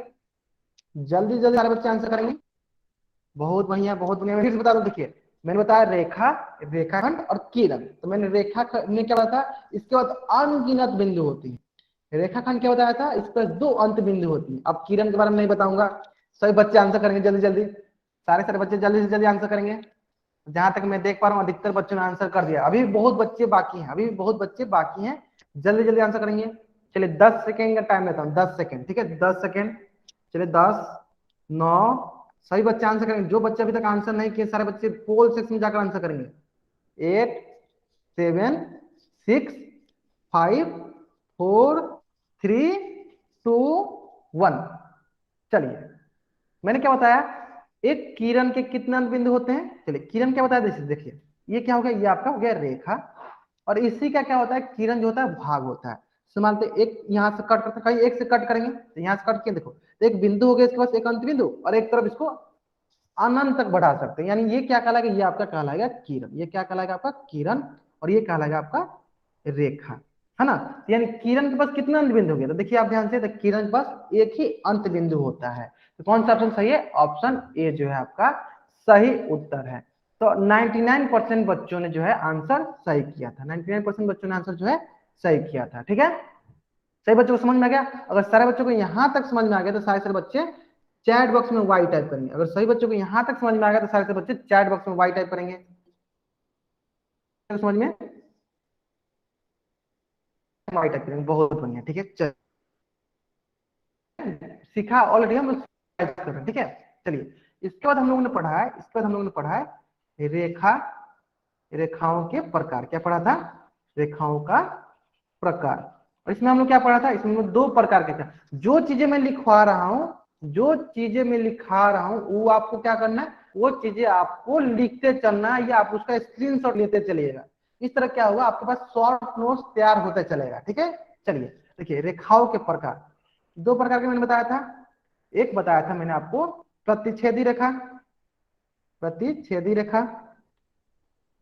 जल्दी जल्दी सारे बच्चे आंसर करेंगे। बहुत बढ़िया बहुत बढ़िया। मैं फिर से बता दूं, देखिए मैंने बताया रेखा, रेखाखंड और किरण। तो मैंने रेखा में क्या बताया, इसके बाद अनगिनत बिंदु होती है। रेखाखंड क्या बताया था, इस पर 2 अंत बिंदु होती है। अब किरण के बारे में नहीं बताऊंगा। सभी बच्चे आंसर करेंगे जल्दी जल्दी, सारे सारे बच्चे जल्दी से जल्दी आंसर करेंगे। जहां तक मैं देख पा रहा हूँ अधिकतर बच्चों ने आंसर कर दिया। अभी बहुत बच्चे बाकी हैं, अभी बहुत बच्चे बाकी हैं, जल्दी जल्दी आंसर करेंगे। चलिए 10 सेकेंड का टाइम लेता हूँ, 10 सेकेंड। ठीक है 10 सेकेंड। चलिए 10, 9, सभी बच्चे आंसर करेंगे। जो बच्चे अभी तक आंसर नहीं किए सारे बच्चे पोल सेक्शन में जाकर आंसर करेंगे। 8, 7, 6, 5, 4, 3, 2, 1। चलिए मैंने क्या बताया, एक किरण के कितने अंत बिंदु होते हैं? चलिए किरण क्या बताया, देखिए ये क्या हो गया, ये आपका हो गया रेखा। और इसी का क्या होता है, किरण जो होता है भाग होता है। तो मानते एक यहाँ से कट करते, कहीं एक से कट करेंगे तो यहाँ से कट के देखो एक बिंदु हो गया, इसके पास एक अंत बिंदु, और एक तरफ इसको अनंत तक बढ़ा सकते हैं। यानी ये क्या कहलाएगा, ये आपका कहलाएगा किरण। ये क्या कहलाएगा आपका किरण, और ये कहलाएगा आपका रेखा, है ना। यानी किरण के पास कितना अंत बिंदु हो गया, तो देखिए आप ध्यान से, तो किरण के पास एक ही अंत बिंदु होता है। तो कौन सा ऑप्शन सही है? ऑप्शन ए जो है आपका सही उत्तर है। तो 99% बच्चों ने जो है आंसर सही किया था। 99% बच्चों ने आंसर जो है सही किया था। ठीक है, सही बच्चों को समझ में आ गया? अगर सारे बच्चों को यहां तक समझ में आ गया तो सारे सारे बच्चे चैट बॉक्स में वाई टाइप करेंगे। अगर सभी बच्चों को यहां तक समझ में आ गया तो सारे सारे बच्चे चैट बॉक्स में वाई टाइप करेंगे। समझ में वाई टाइप करेंगे, बहुत बढ़िया। ठीक है, सीखा ऑलरेडी हम कर रहे हैं। ठीक है, चलिए इसके बाद हम लोगों ने पढ़ा है, इसके बाद हम लोगों ने पढ़ा है रेखा, रेखाओं के प्रकार। क्या पढ़ा था? रेखाओं का प्रकार। और इसमें हम लोग क्या पढ़ा था, इसमें हम लोग 2 प्रकार के थे। जो चीजें मैं लिखवा रहा हूं, जो चीजें मैं लिखा रहा हूं वो आपको क्या करना है, वो चीजें आपको लिखते चलना है, या आप उसका स्क्रीनशॉट लेते चलिएगा। इस तरह क्या होगा, आपके पास शॉर्ट नोट्स तैयार होते चलेगा। ठीक है, चलिए देखिए रेखाओं के प्रकार 2 प्रकार के मैंने बताया था। एक बताया था मैंने आपको प्रतिच्छेदी रेखा, प्रतिच्छेदी रेखा।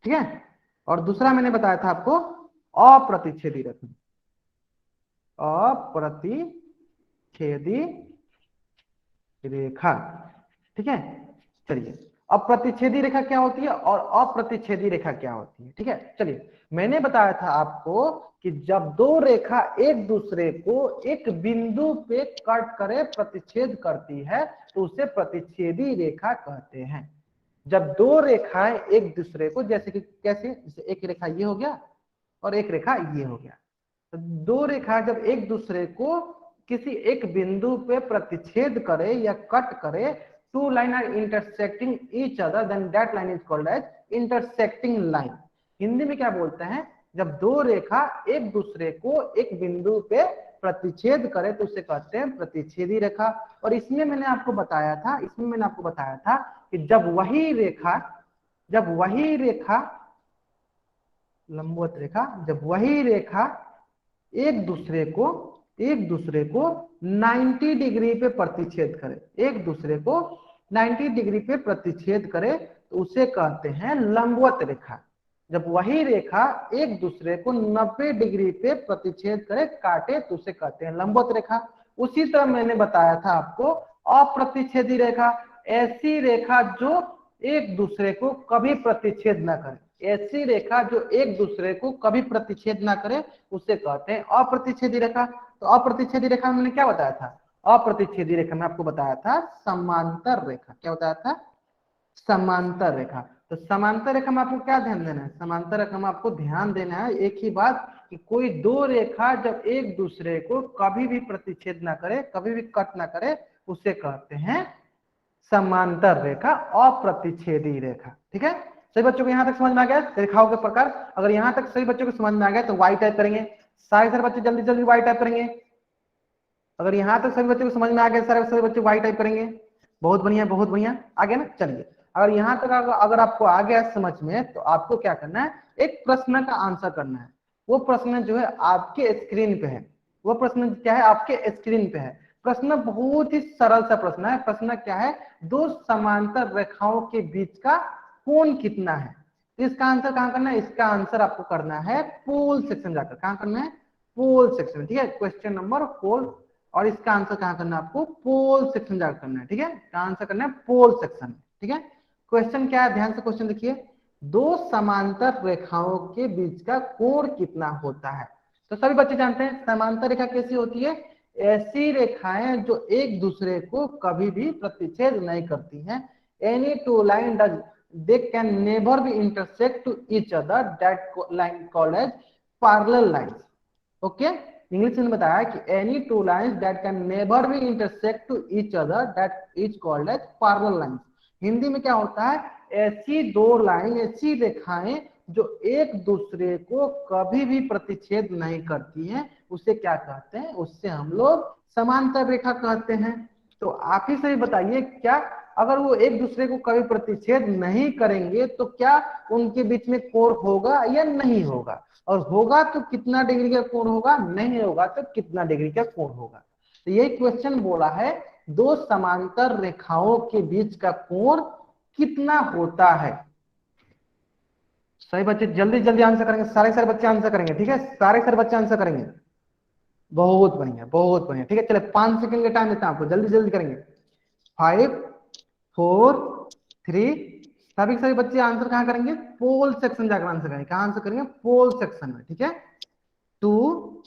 ठीक है, और दूसरा मैंने बताया था आपको अप्रतिच्छेदी रेखा, अप्रतिच्छेदी रेखा। ठीक है, चलिए अब प्रतिच्छेदी रेखा क्या होती है और अप्रतिच्छेदी रेखा क्या होती है। ठीक है, चलिए मैंने बताया था आपको कि जब 2 रेखा एक दूसरे को एक बिंदु पे कट करे, प्रतिच्छेद करती है, तो उसे प्रतिच्छेदी रेखा कहते हैं। जब 2 रेखाएं एक दूसरे को, जैसे कि कैसे, जैसे एक रेखा ये हो गया और एक रेखा ये हो गया, तो 2 रेखा जब एक दूसरे को किसी एक बिंदु पे प्रतिच्छेद करे या कट करे, 2 line are intersecting each other, then that line is called as intersecting line. Hindi में क्या बोलते हैं, जब 2 रेखा एक दूसरे को एक बिंदु पे प्रतिच्छेद करे तो उसे कहते हैं प्रतिच्छेदी रेखा। और इसमें मैंने आपको बताया था, कि जब वही रेखा लंबवत रेखा, जब वही रेखा एक दूसरे को 90 डिग्री पे प्रतिच्छेद करे, एक दूसरे को 90 डिग्री पे प्रतिच्छेद करे तो उसे कहते हैं लंबवत रेखा। जब वही रेखा एक दूसरे को 90 डिग्री पे प्रतिच्छेद करे, काटे, तो उसे कहते हैं लंबवत रेखा। उसी तरह मैंने बताया था आपको अप्रतिच्छेदी रेखा, ऐसी रेखा जो एक दूसरे को कभी प्रतिच्छेद ना करे, ऐसी रेखा जो एक दूसरे को कभी प्रतिच्छेद ना करे उसे कहते हैं अप्रतिच्छेदी रेखा। तो अप्रतिच्छेदी रेखा में मैंने क्या बताया था, अप्रतिच्छेदी रेखा में आपको बताया था समांतर रेखा। क्या बताया था? समांतर रेखा। तो समांतर रेखा में आपको क्या ध्यान देना है, समांतर रेखा में आपको ध्यान देना है एक ही बात, कि कोई 2 रेखा जब एक दूसरे को कभी भी प्रतिच्छेद ना करे, कभी भी कट ना करे, उसे कहते हैं समांतर रेखा, अप्रतिच्छेदी रेखा। ठीक है, सभी बच्चों को यहां तक समझ में आ गया रेखाओं के प्रकार? अगर यहां तक सभी बच्चों को समझ में आ गया तो वाई टाइप करेंगे, सारे सारे बच्चे जल्दी जल्दी वाई टाइप करेंगे। अगर यहां तक सभी बच्चों को समझ में आ गया, सारे सभी बच्चे वाई टाइप करेंगे। बहुत बढ़िया बहुत बढ़िया। आगे ना चलिए, अगर यहाँ तक अगर आपको आ गया समझ में, तो आपको क्या करना है, एक प्रश्न का आंसर करना है। वो प्रश्न जो है आपके स्क्रीन पे है। वो प्रश्न क्या है, आपके स्क्रीन पे है। प्रश्न बहुत ही सरल सा प्रश्न है। प्रश्न क्या है, दो समांतर रेखाओं के बीच का कोण कितना है। तो इसका आंसर कहाँ करना है, इसका आंसर आपको करना है पोल सेक्शन जाकर। कहाँ करना है, पोल सेक्शन। ठीक है, क्वेश्चन नंबर 4। और इसका आंसर कहाँ करना है आपको, पोल सेक्शन जाकर करना है। ठीक है, इसका आंसर करना है पोल सेक्शन। ठीक है, क्वेश्चन क्या है, ध्यान से क्वेश्चन देखिए। दो समांतर रेखाओं के बीच का कोण कितना होता है। तो सभी बच्चे जानते हैं समांतर रेखा कैसी होती है, ऐसी रेखाएं जो एक दूसरे को कभी भी प्रतिच्छेद नहीं करती हैं। Any two line does they can never be intersect to each other, that line called as parallel lines. Okay, English में बताया कि any two lines that can never be intersect to each other that is called as parallel lines. Hindi में क्या होता है, ऐसी दो line, ऐसी रेखाएं जो एक दूसरे को कभी भी प्रतिच्छेद नहीं करती हैं, उसे क्या कहते हैं, उससे हम लोग समांतर रेखा कहते हैं। तो आप ही सही बताइए, क्या अगर वो एक दूसरे को कभी प्रतिच्छेद नहीं करेंगे तो क्या उनके बीच में कोण होगा या नहीं होगा, और होगा तो कितना डिग्री का कोण होगा, नहीं होगा तो कितना डिग्री का कोण होगा। तो यही क्वेश्चन बोला है, दो समांतर रेखाओं के बीच का कोण कितना होता है। सही बच्चे जल्दी जल्दी आंसर करेंगे, सारे सारे बच्चे आंसर करेंगे। ठीक है, सारे सारे बच्चे आंसर करेंगे। बहुत बढ़िया बहुत बढ़िया। ठीक है, चले 5 सेकंड का टाइम देता हूं आपको, जल्दी जल्दी करेंगे। 5, 4, 3। सभी सभी बच्चे आंसर कहाँ करेंगे, पोल सेक्शन जाकर आंसर करेंगे। कहाँ आंसर करेंगे, पोल सेक्शन में। ठीक है, 2,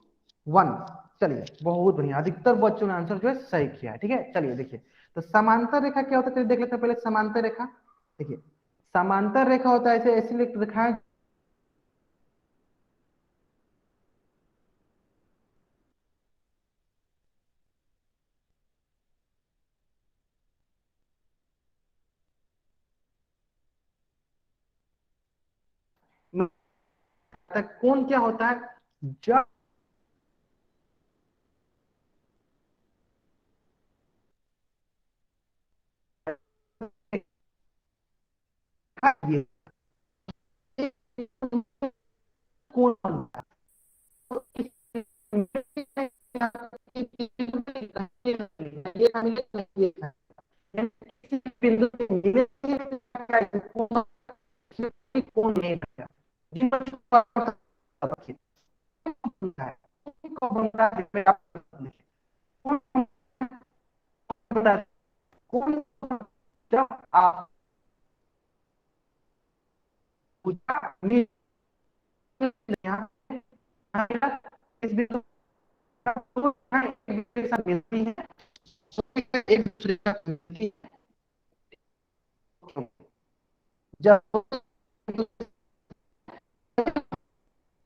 1। चलिए बहुत बढ़िया, अधिकतर बच्चों ने आंसर जो है सही किया है। ठीक है, चलिए देखिए, तो समांतर रेखा क्या होता है, चलिए देख लेते हैं पहले समांतर रेखा। देखिए, समांतर रेखा होता है ऐसे, ऐसी रेखा है कौन क्या होता है, जब कौन बनता है, बिंदु पे मिले कौन नहीं बचा। जिन बच्चों को रखिए कौन, जब आप यहाँ इस बिंदु मिलती है, एक दूसरे का मिलती है, जब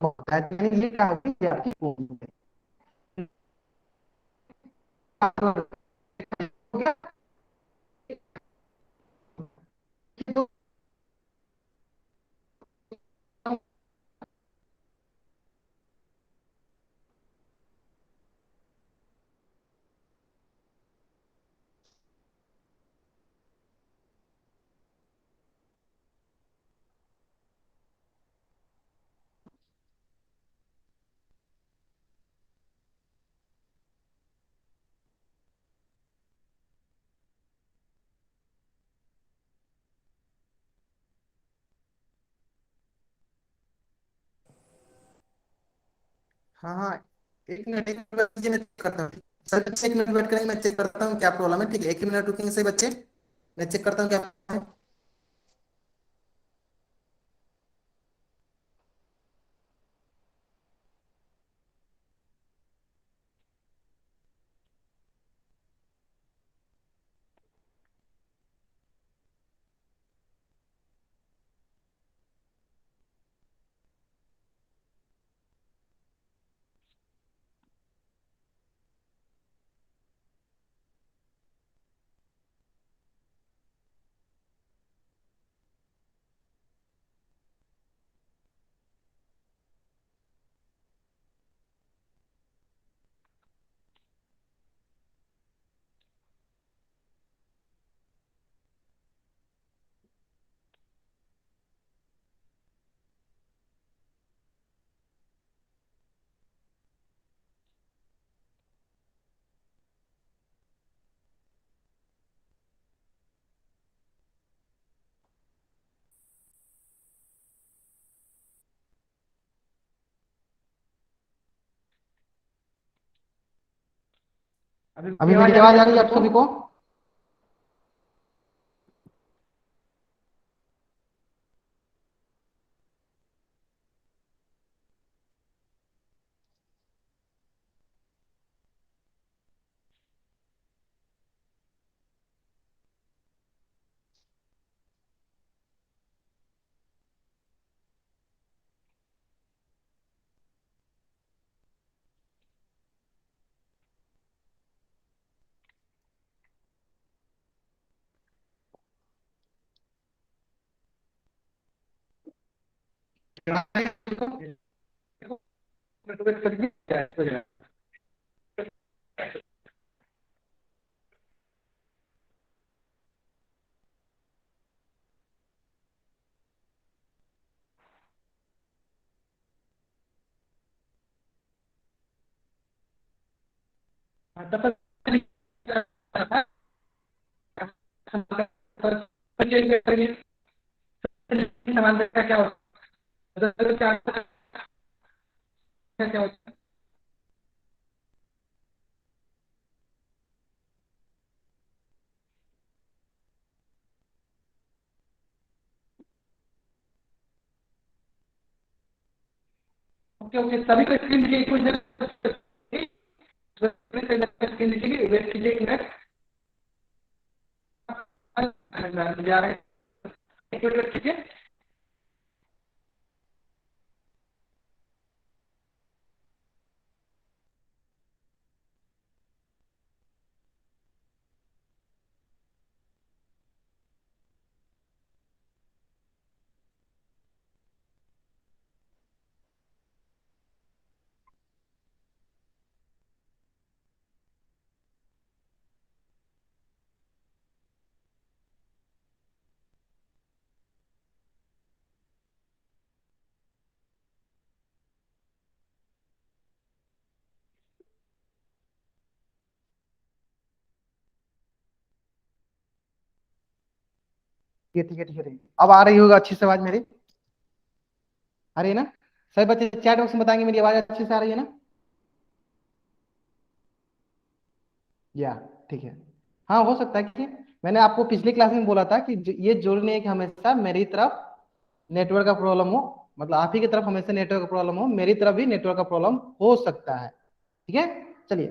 होता है ये क्या होती है, हाँ हाँ, एक मिनट जी, मैं चेक करता हूँ सर, बच्चे 1 मिनट वेट करेंगे, मैं चेक करता हूँ क्या प्रॉब्लम है। ठीक है, 1 ही मिनट रुकेंगे सही बच्चे, मैं चेक करता हूँ क्या है। अभी मेरी आवाज आ रही है आप सभी को? ओके ओके, सभी को स्क्रीन दिखिए कुछ देर स्क्रीन दिखेगी, वेट कीजिए एक मिनट। जा रहे हैं, एक मिनट वेट कीजिए। ये ठीक है ठीक है ठीक है। अब आ रही होगा अच्छी से आवाज मेरी? आ रही है ना? सभी बच्चे चैट बॉक्स में बताएंगे मेरी आवाज अच्छी से आ रही है ना? या ठीक है। हाँ हो सकता है कि मैंने आपको पिछली क्लास में बोला था कि ये जरूरी नहीं है कि हमेशा मेरी तरफ नेटवर्क का प्रॉब्लम हो, मतलब आप ही की तरफ हमेशा नेटवर्क का प्रॉब्लम हो, मेरी तरफ भी नेटवर्क का प्रॉब्लम हो सकता है। ठीक है, चलिए।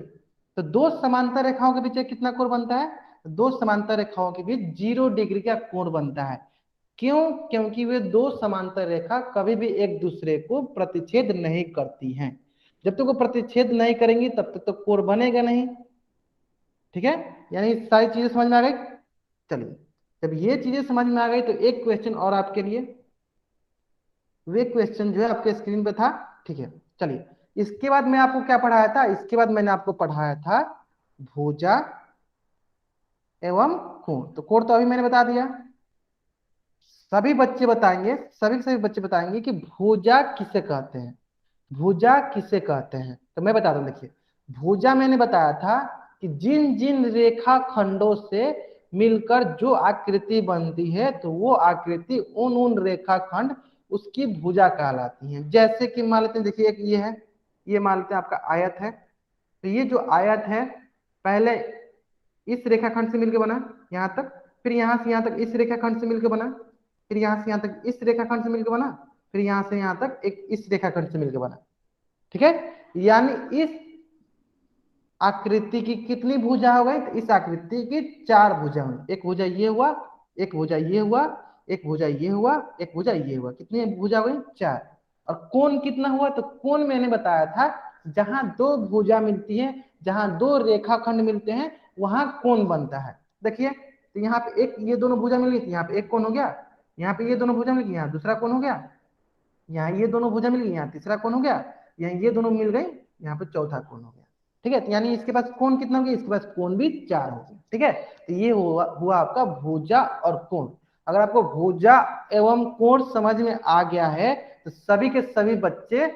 तो दो समांतर रेखाओं के बीच कितना कोण बनता है? दो समांतर रेखाओं के बीच 0 डिग्री का कोण बनता है। क्यों? क्योंकि वे दो समांतर रेखा कभी भी एक दूसरे को प्रतिच्छेद नहीं करती हैं। जब तक वो प्रतिच्छेद नहीं करेंगी तब तक तो कोण बनेगा नहीं। ठीक है, यानी सारी चीजें समझ में आ गई। चलिए, जब ये चीजें समझ में आ गई तो एक क्वेश्चन और आपके लिए, वे क्वेश्चन जो है आपके स्क्रीन पे था। ठीक है, चलिए। इसके बाद मैं आपको क्या पढ़ाया था? इसके बाद मैंने आपको पढ़ाया था भुजा एवं कोण। तो कोण तो अभी मैंने बता दिया। सभी बच्चे बताएंगे, सभी के सभी बच्चे बताएंगे कि भुजा किसे कहते हैं। भुजा किसे कहते हैं तो मैं बता दूं, देखिए। भुजा मैंने बताया था कि जिन जिन रेखा खंडों से मिलकर जो आकृति बनती है तो वो आकृति उन उन रेखा खंड उसकी भुजा कहलाती है। जैसे कि मान लेते हैं, देखिए एक ये है, ये मान लेते हैं आपका आयत है। तो ये जो आयत है पहले इस रेखाखंड से मिलकर बना यहाँ तक, फिर यहाँ से यहाँ तक इस रेखाखंड से मिलकर बना, फिर यहाँ से यहाँ तक इस रेखाखंड से मिलकर बना, फिर यहाँ से यहाँ तक एक इस रेखाखंड से मिलकर बना। ठीक है, यानी इस आकृति की कितनी भुजा हो गई? तो इस आकृति की 4 भुजा हुई। एक भुजा ये हुआ, एक भुजा ये हुआ, एक भुजा ये हुआ, एक भुजा ये हुआ। कितनी भुजा हुई? 4। और कोण कितना हुआ? तो कोण मैंने बताया था जहां दो भुजा मिलती है, जहां दो रेखाखंड मिलते हैं वहां कोण बनता है। देखिए, तो यहाँ पे एक ये दोनों भुजा मिल गई थी, यहाँ पे एक कोण हो गया। यहाँ पे ये दोनों भुजा मिल गई, यहाँ दूसरा कोण हो गया। यहाँ ये दोनों भुजा मिल गई, यहाँ तीसरा कोण हो गया। यहाँ ये दोनों मिल गई, यहाँ पे चौथा कोण हो गया। ठीक है, तो यानी इसके पास कोण कितना हो गया? इसके पास कोण भी 4 हो गया। ठीक है, तो ये हुआ आपका भुजा और कोण। अगर आपको भुजा एवं कोण समझ में आ गया है तो सभी के सभी बच्चे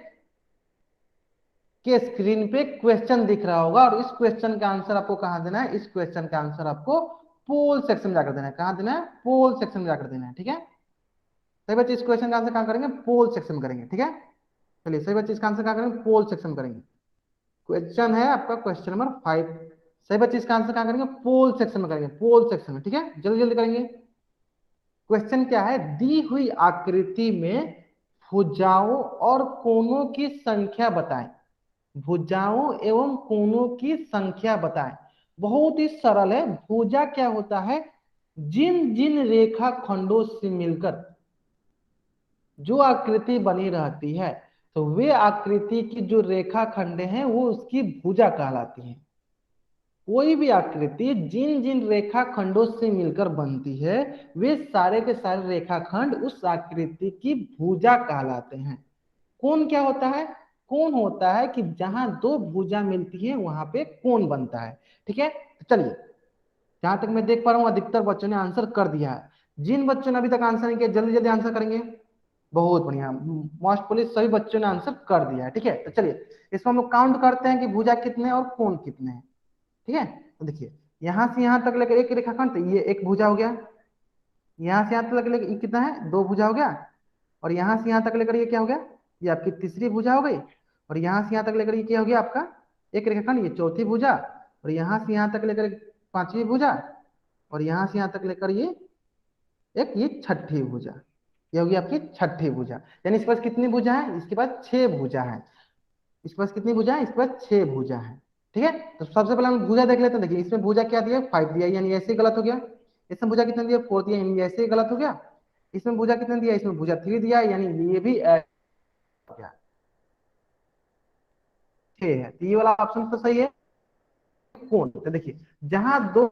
के स्क्रीन पे क्वेश्चन दिख रहा होगा, और इस क्वेश्चन का आंसर आपको कहाँ देना है? इस क्वेश्चन का आंसर आपको पोल सेक्शन में जाकर देना है। कहाँ देना है? पोल सेक्शन में जाकर देना है। ठीक है, सही बच्चे इस क्वेश्चन का आंसर कहाँ करेंगे? पोल सेक्शन में करेंगे। ठीक है, चलिए सही बच्चे इसका आंसर कहाँ करेंगे? पोल सेक्शन में करेंगे। क्वेश्चन है आपका क्वेश्चन नंबर 5 सही बच्चे इसका आंसर कहाँ करेंगे, पोल सेक्शन में करेंगे, पोल सेक्शन में। ठीक है, जल्दी जल्दी करेंगे। क्वेश्चन क्या है, दी हुई आकृति में भुजाओं और कोनों की संख्या बताएं। भुजाओं एवं कोनों की संख्या बताएं। बहुत ही सरल है। भुजा क्या होता है, जिन जिन रेखा खंडों से मिलकर जो आकृति बनी रहती है, तो वे आकृति की जो रेखा खंड हैं वो उसकी भुजा कहलाती हैं। कोई भी आकृति जिन जिन रेखा खंडों से मिलकर बनती है, वे सारे के सारे रेखाखंड उस आकृति की भुजा कहलाते हैं। कोण क्या होता है, कोण होता है कि जहां दो भुजा मिलती है वहां पे कोण बनता है। ठीक है, तो चलिए, जहां तक मैं देख पा रहा हूँ अधिकतर बच्चों ने आंसर कर दिया है। जिन बच्चों ने अभी तक आंसर नहीं किया जल्दी जल्दी आंसर करेंगे। बहुत बढ़िया, मोस्ट पुलिस सभी बच्चों ने आंसर कर दिया है। ठीक है, तो चलिए इसको हम लोग काउंट करते हैं कि भुजा कितने और कोण कितने हैं। ठीक है, तो देखिए यहां से यहां तक लेकर एक रेखाखंड, तो ये एक भुजा हो गया। यहां से यहां तक लेकर ये कितना है, दो भुजा हो गया। और यहां से यहां तक लेकर ये क्या हो गया, ये आपकी तीसरी भुजा हो गई। और यहां से यहां तक लेकर ये क्या हो गया आपका एक रेखाखंड, ये चौथी भुजा। और यहां से यहां तक लेकर पांचवी भुजा। और यहां से यहां तक लेकर ये एक ये छठी भुजा। ये होगी आपकी छठी भुजा। यानी इसके पास कितनी भुजा है, इसके पास छह भुजा है। इसके पास कितनी भुजा है, इसके पास छह भुजा है। ठीक है, तो सबसे पहले हम भुजा देख लेते हैं। देखिए इसमें भुजा क्या दिया, 5 दिया, यानी ऐसे ही गलत हो गया। इसमें भुजा कितना दिया, 4 दिया, यानी ऐसे ही गलत हो गया। इसमें भुजा कितना दिया, इसमें भुजा 3 दिया, यानी ये भी हो गया 6 है। तो ये वाला ऑप्शन तो सही है। कोण, तो देखिए जहां दो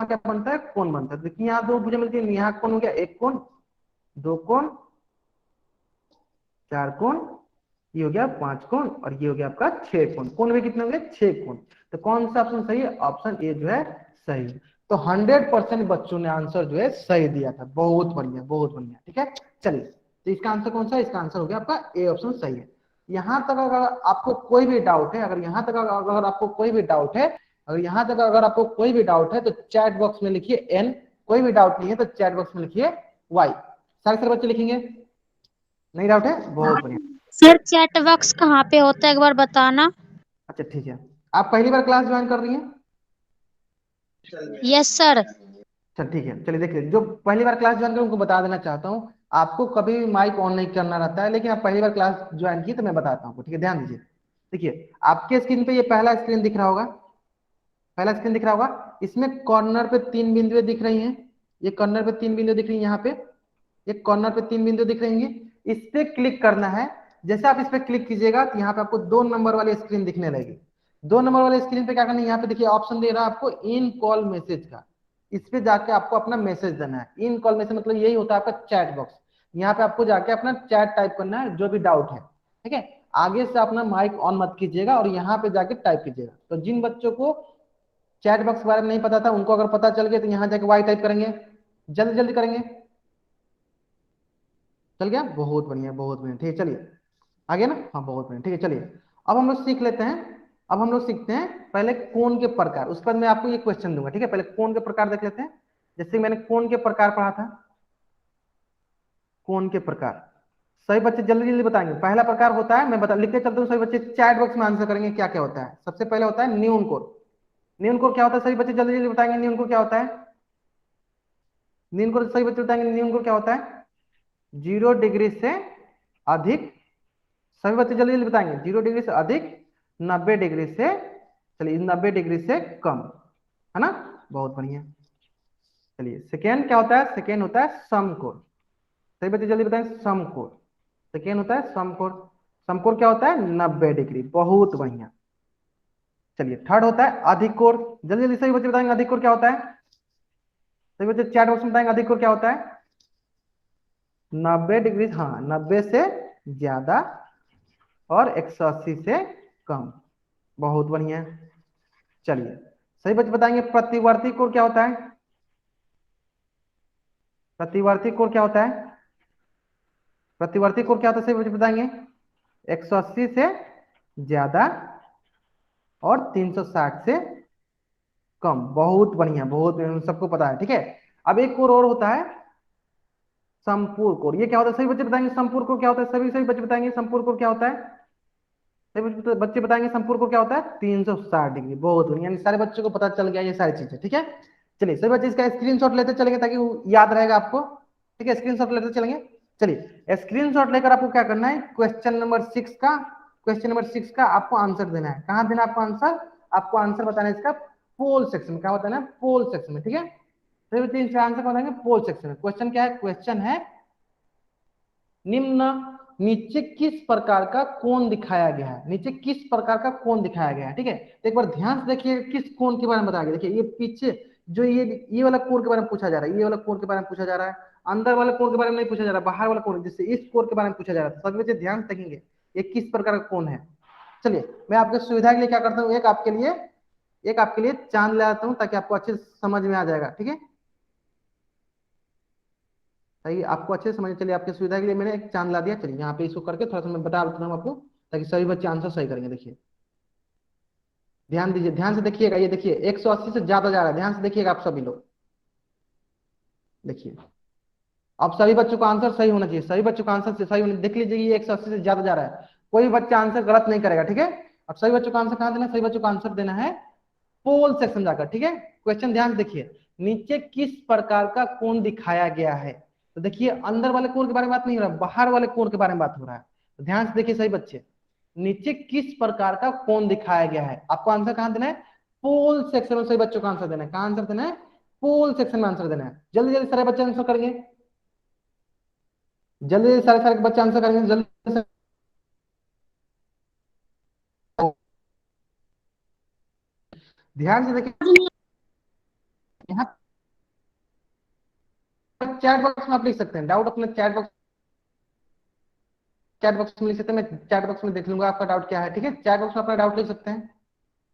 क्या बनता है, कोण बनता है। देखिए यहाँ दो भुजा मिलती है, यहाँ कोण हो गया, एक कोण, दो कोण, चार कोण, ये हो गया 5 कोण, और ये हो गया आपका 6 कोण। कोण भी कितने हो गए, 6 कोण। तो कौन सा ऑप्शन सही है, ऑप्शन ए जो है सही है। तो 100% बच्चों ने आंसर जो है सही दिया था। बहुत बढ़िया, बहुत बढ़िया। ठीक है, चलिए, तो इसका आंसर कौन सा है, इसका आंसर हो गया आपका ए ऑप्शन सही है। यहां तक अगर आपको कोई भी डाउट है, अगर यहाँ तक अगर आपको कोई भी डाउट है, अगर यहाँ तक अगर आपको कोई भी डाउट है तो चैट बॉक्स में लिखिए एन। कोई भी डाउट नहीं है तो चैट बॉक्स में लिखिए वाई। सारे बच्चे लिखेंगे, नहीं डाउट है, बहुत बढ़िया। सर चैट बॉक्स कहाँ पे होता है एक बार बताना। अच्छा ठीक है, आप पहली बार क्लास ज्वाइन कर रही हैं। Yes sir. अच्छा ठीक है, चलिए देखिए, जो पहली बार क्लास ज्वाइन कर उनको बता देना चाहता हूँ, आपको कभी भी माइक ऑन नहीं करना रहता है, लेकिन आप पहली बार क्लास ज्वाइन की तो मैं बताता हूँ। ठीक है, ध्यान दीजिए। देखिए आपके स्क्रीन पे ये पहला स्क्रीन दिख रहा होगा, पहला स्क्रीन दिख रहा होगा। इसमें कॉर्नर पे 3 बिंदुएं दिख रही हैं। ये कॉर्नर पे 3 बिंदु दिख रही है, यहाँ पे एक कॉर्नर पे 3 बिंदु दिख रही है। इस पे क्लिक करना है। जैसे आप इस पे क्लिक कीजिएगा तो यहाँ पे आपको 2 नंबर वाली स्क्रीन दिखने लगेगी। 2 नंबर वाली स्क्रीन पे क्या करना है, यहाँ पे देखिए ऑप्शन दे रहा है आपको इन कॉल मैसेज का। इस पे जाके आपको अपना मैसेज देना है। इन कॉल मैसेज मतलब यही होता है आपका चैट बॉक्स। यहाँ पे आपको जाके अपना चैट टाइप करना है, जो भी डाउट है। ठीक है, आगे से अपना माइक ऑन मत कीजिएगा और यहाँ पे जाके टाइप कीजिएगा। तो जिन बच्चों को चैट बॉक्स के बारे में नहीं पता था उनको अगर पता चल गया तो यहाँ जाके वाई टाइप करेंगे, जल्दी जल्दी करेंगे। चल गया, बहुत बढ़िया, बहुत बढ़िया। ठीक है, चलिए आगे ना, हाँ बहुत बढ़िया। ठीक है, चलिए अब हम लोग सीख लेते हैं। अब हम लोग सीखते हैं पहले कोण के प्रकार, उसके बाद मैं आपको ये क्वेश्चन दूंगा। ठीक है, पहले कोण के प्रकार देख लेते हैं। जैसे मैंने कोण के प्रकार पढ़ा था, कोण के प्रकार सभी बच्चे जल्दी जल्दी बताएंगे। पहला प्रकार होता है, मैं बता लिखते चलता हूँ, सभी बच्चे चैट बॉक्स में आंसर करेंगे क्या क्या होता है। सबसे पहले होता है न्यून कोण। न्यून कोण क्या होता है, सभी बच्चे जल्दी जल्दी बताएंगे न्यून कोण क्या होता है। न्यून कोण सही बच्चे बताएंगे, न्यून कोण क्या होता है, 0 डिग्री से अधिक। सभी बच्चे जल्दी जल्दी बताएंगे, 0 डिग्री से अधिक, 90 डिग्री से, चलिए 90 डिग्री से कम, है ना, बहुत बढ़िया। चलिए सेकेंड क्या होता है, सेकेंड होता है समकोण। सभी बच्चे जल्दी बताएं, समकोण। सेकेंड होता है समकोण। समकोण क्या होता है, 90 डिग्री, बहुत बढ़िया। चलिए थर्ड होता है अधिकोण। जल्दी जल्दी सभी बच्चे बताएंगे अधिकोण क्या होता है। सभी बच्चे चैट बॉक्स में बताएंगे अधिकोण क्या होता है, 90 डिग्री, हाँ 90 से ज्यादा और 180 से कम, बहुत बढ़िया। चलिए सही बच्चे बताएंगे प्रतिवर्ती कोण क्या होता है। प्रतिवर्ती कोण क्या होता है, प्रतिवर्ती कोण क्या होता है, सही बच्चे बताएंगे 180 से ज्यादा और 360 से कम, बहुत बढ़िया, बहुत बढ़िया, सबको पता है। ठीक है, अब एक कोण और होता है संपूर्ण कोण। ये क्या होता है, सभी बच्चे बताएंगे संपूर्ण कोण क्या होता है। सभी सभी बच्चे बताएंगे संपूर्ण कोण क्या होता है। तो बच्चे बताएंगे संपूर्ण कोण क्या होता है 360 डिग्री। बहुत बढ़िया, यानी सारे बच्चों को पता चल गया ये सारी चीजें, ठीक है। चलिए सभी बच्चे इसका स्क्रीनशॉट लेते चलेंगे ताकि वो याद रहेगा आपको, ठीक है। स्क्रीनशॉट लेते चलेंगे। चलिए स्क्रीनशॉट लेकर आपको क्या करना है, क्वेश्चन नंबर 6 का आपको आंसर देना है। कहाँ देना है आपको आंसर, आपको आंसर बताना है इसका पोल सेक्शन में। क्या बताना है, पोल सेक्शन में, ठीक है। तो तीन से आंसर बताएंगे पोल सेक्शन में। क्वेश्चन क्या है, क्वेश्चन है निम्न नीचे किस प्रकार का कोण दिखाया गया है, नीचे किस प्रकार का कोण दिखाया गया है, ठीक है। तो एक बार ध्यान से देखिए किस कोण के बारे में बताया गया। देखिए ये पीछे जो ये वाला कोण के बारे में पूछा जा रहा है, ये वाला कोण के बारे में पूछा जा रहा है, अंदर वाले कोण के बारे में नहीं पूछा जा रहा, बाहर वाला कोण, जिससे इस कोण के बारे में पूछा जा रहा है। सभी बच्चे ध्यान से देखेंगे ये किस प्रकार का कोण है। चलिए मैं आपके सुविधा के लिए क्या करता हूँ, एक आपके लिए चांद ले आता हूँ ताकि आपको अच्छे से समझ में आ जाएगा, ठीक है। सही, आपको अच्छे से समझ, चलिए आपकी सुविधा के लिए मैंने एक चांद ला दिया। चलिए यहाँ पे इसको करके थोड़ा सा मैं बता देता हूँ आपको ताकि सभी बच्चे आंसर सही करेंगे। देखिए ध्यान दीजिए, ध्यान से देखिएगा, ये देखिए 180 से ज्यादा जा रहा है, ध्यान से देखिएगा आप सभी लोग। देखिए अब सभी बच्चों का आंसर सही होना चाहिए, सभी बच्चों का आंसर से सही होना, देख लीजिए ये 180 से ज्यादा जा रहा है, कोई बच्चा आंसर गलत नहीं करेगा, ठीक है। अब सभी बच्चों का आंसर कहाँ देना है, सभी बच्चों का आंसर देना है पोल सेक्शन जाकर, ठीक है। क्वेश्चन ध्यान से देखिए, नीचे किस प्रकार का कोण दिखाया गया है। तो देखिए अंदर वाले कोण के बारे में बात नहीं हो रहा, बाहर वाले कोण के बारे में बात हो रहा है। तो ध्यान से देखिए सही बच्चे, नीचे किस प्रकार का कोण दिखाया गया है, आपको आंसर कहां देना है, पोल सेक्शन में। सही बच्चों का आंसर देना है, कहां आंसर देना है, पोल सेक्शन में आंसर देना है। जल्दी जल्दी सारे बच्चे आंसर करेंगे, जल्दी जल्दी सारे सारे बच्चे आंसर करेंगे जल्दी से। ध्यान से देखिए यहाँ चैट बॉक्स में आप लिख सकते हैं डाउट, अपने चैट बॉक्स में लिख सकते हैं, मैं चैट बॉक्स में देख लूंगा आपका डाउट क्या है, ठीक है। चैट बॉक्स में अपना डाउट लिख सकते हैं।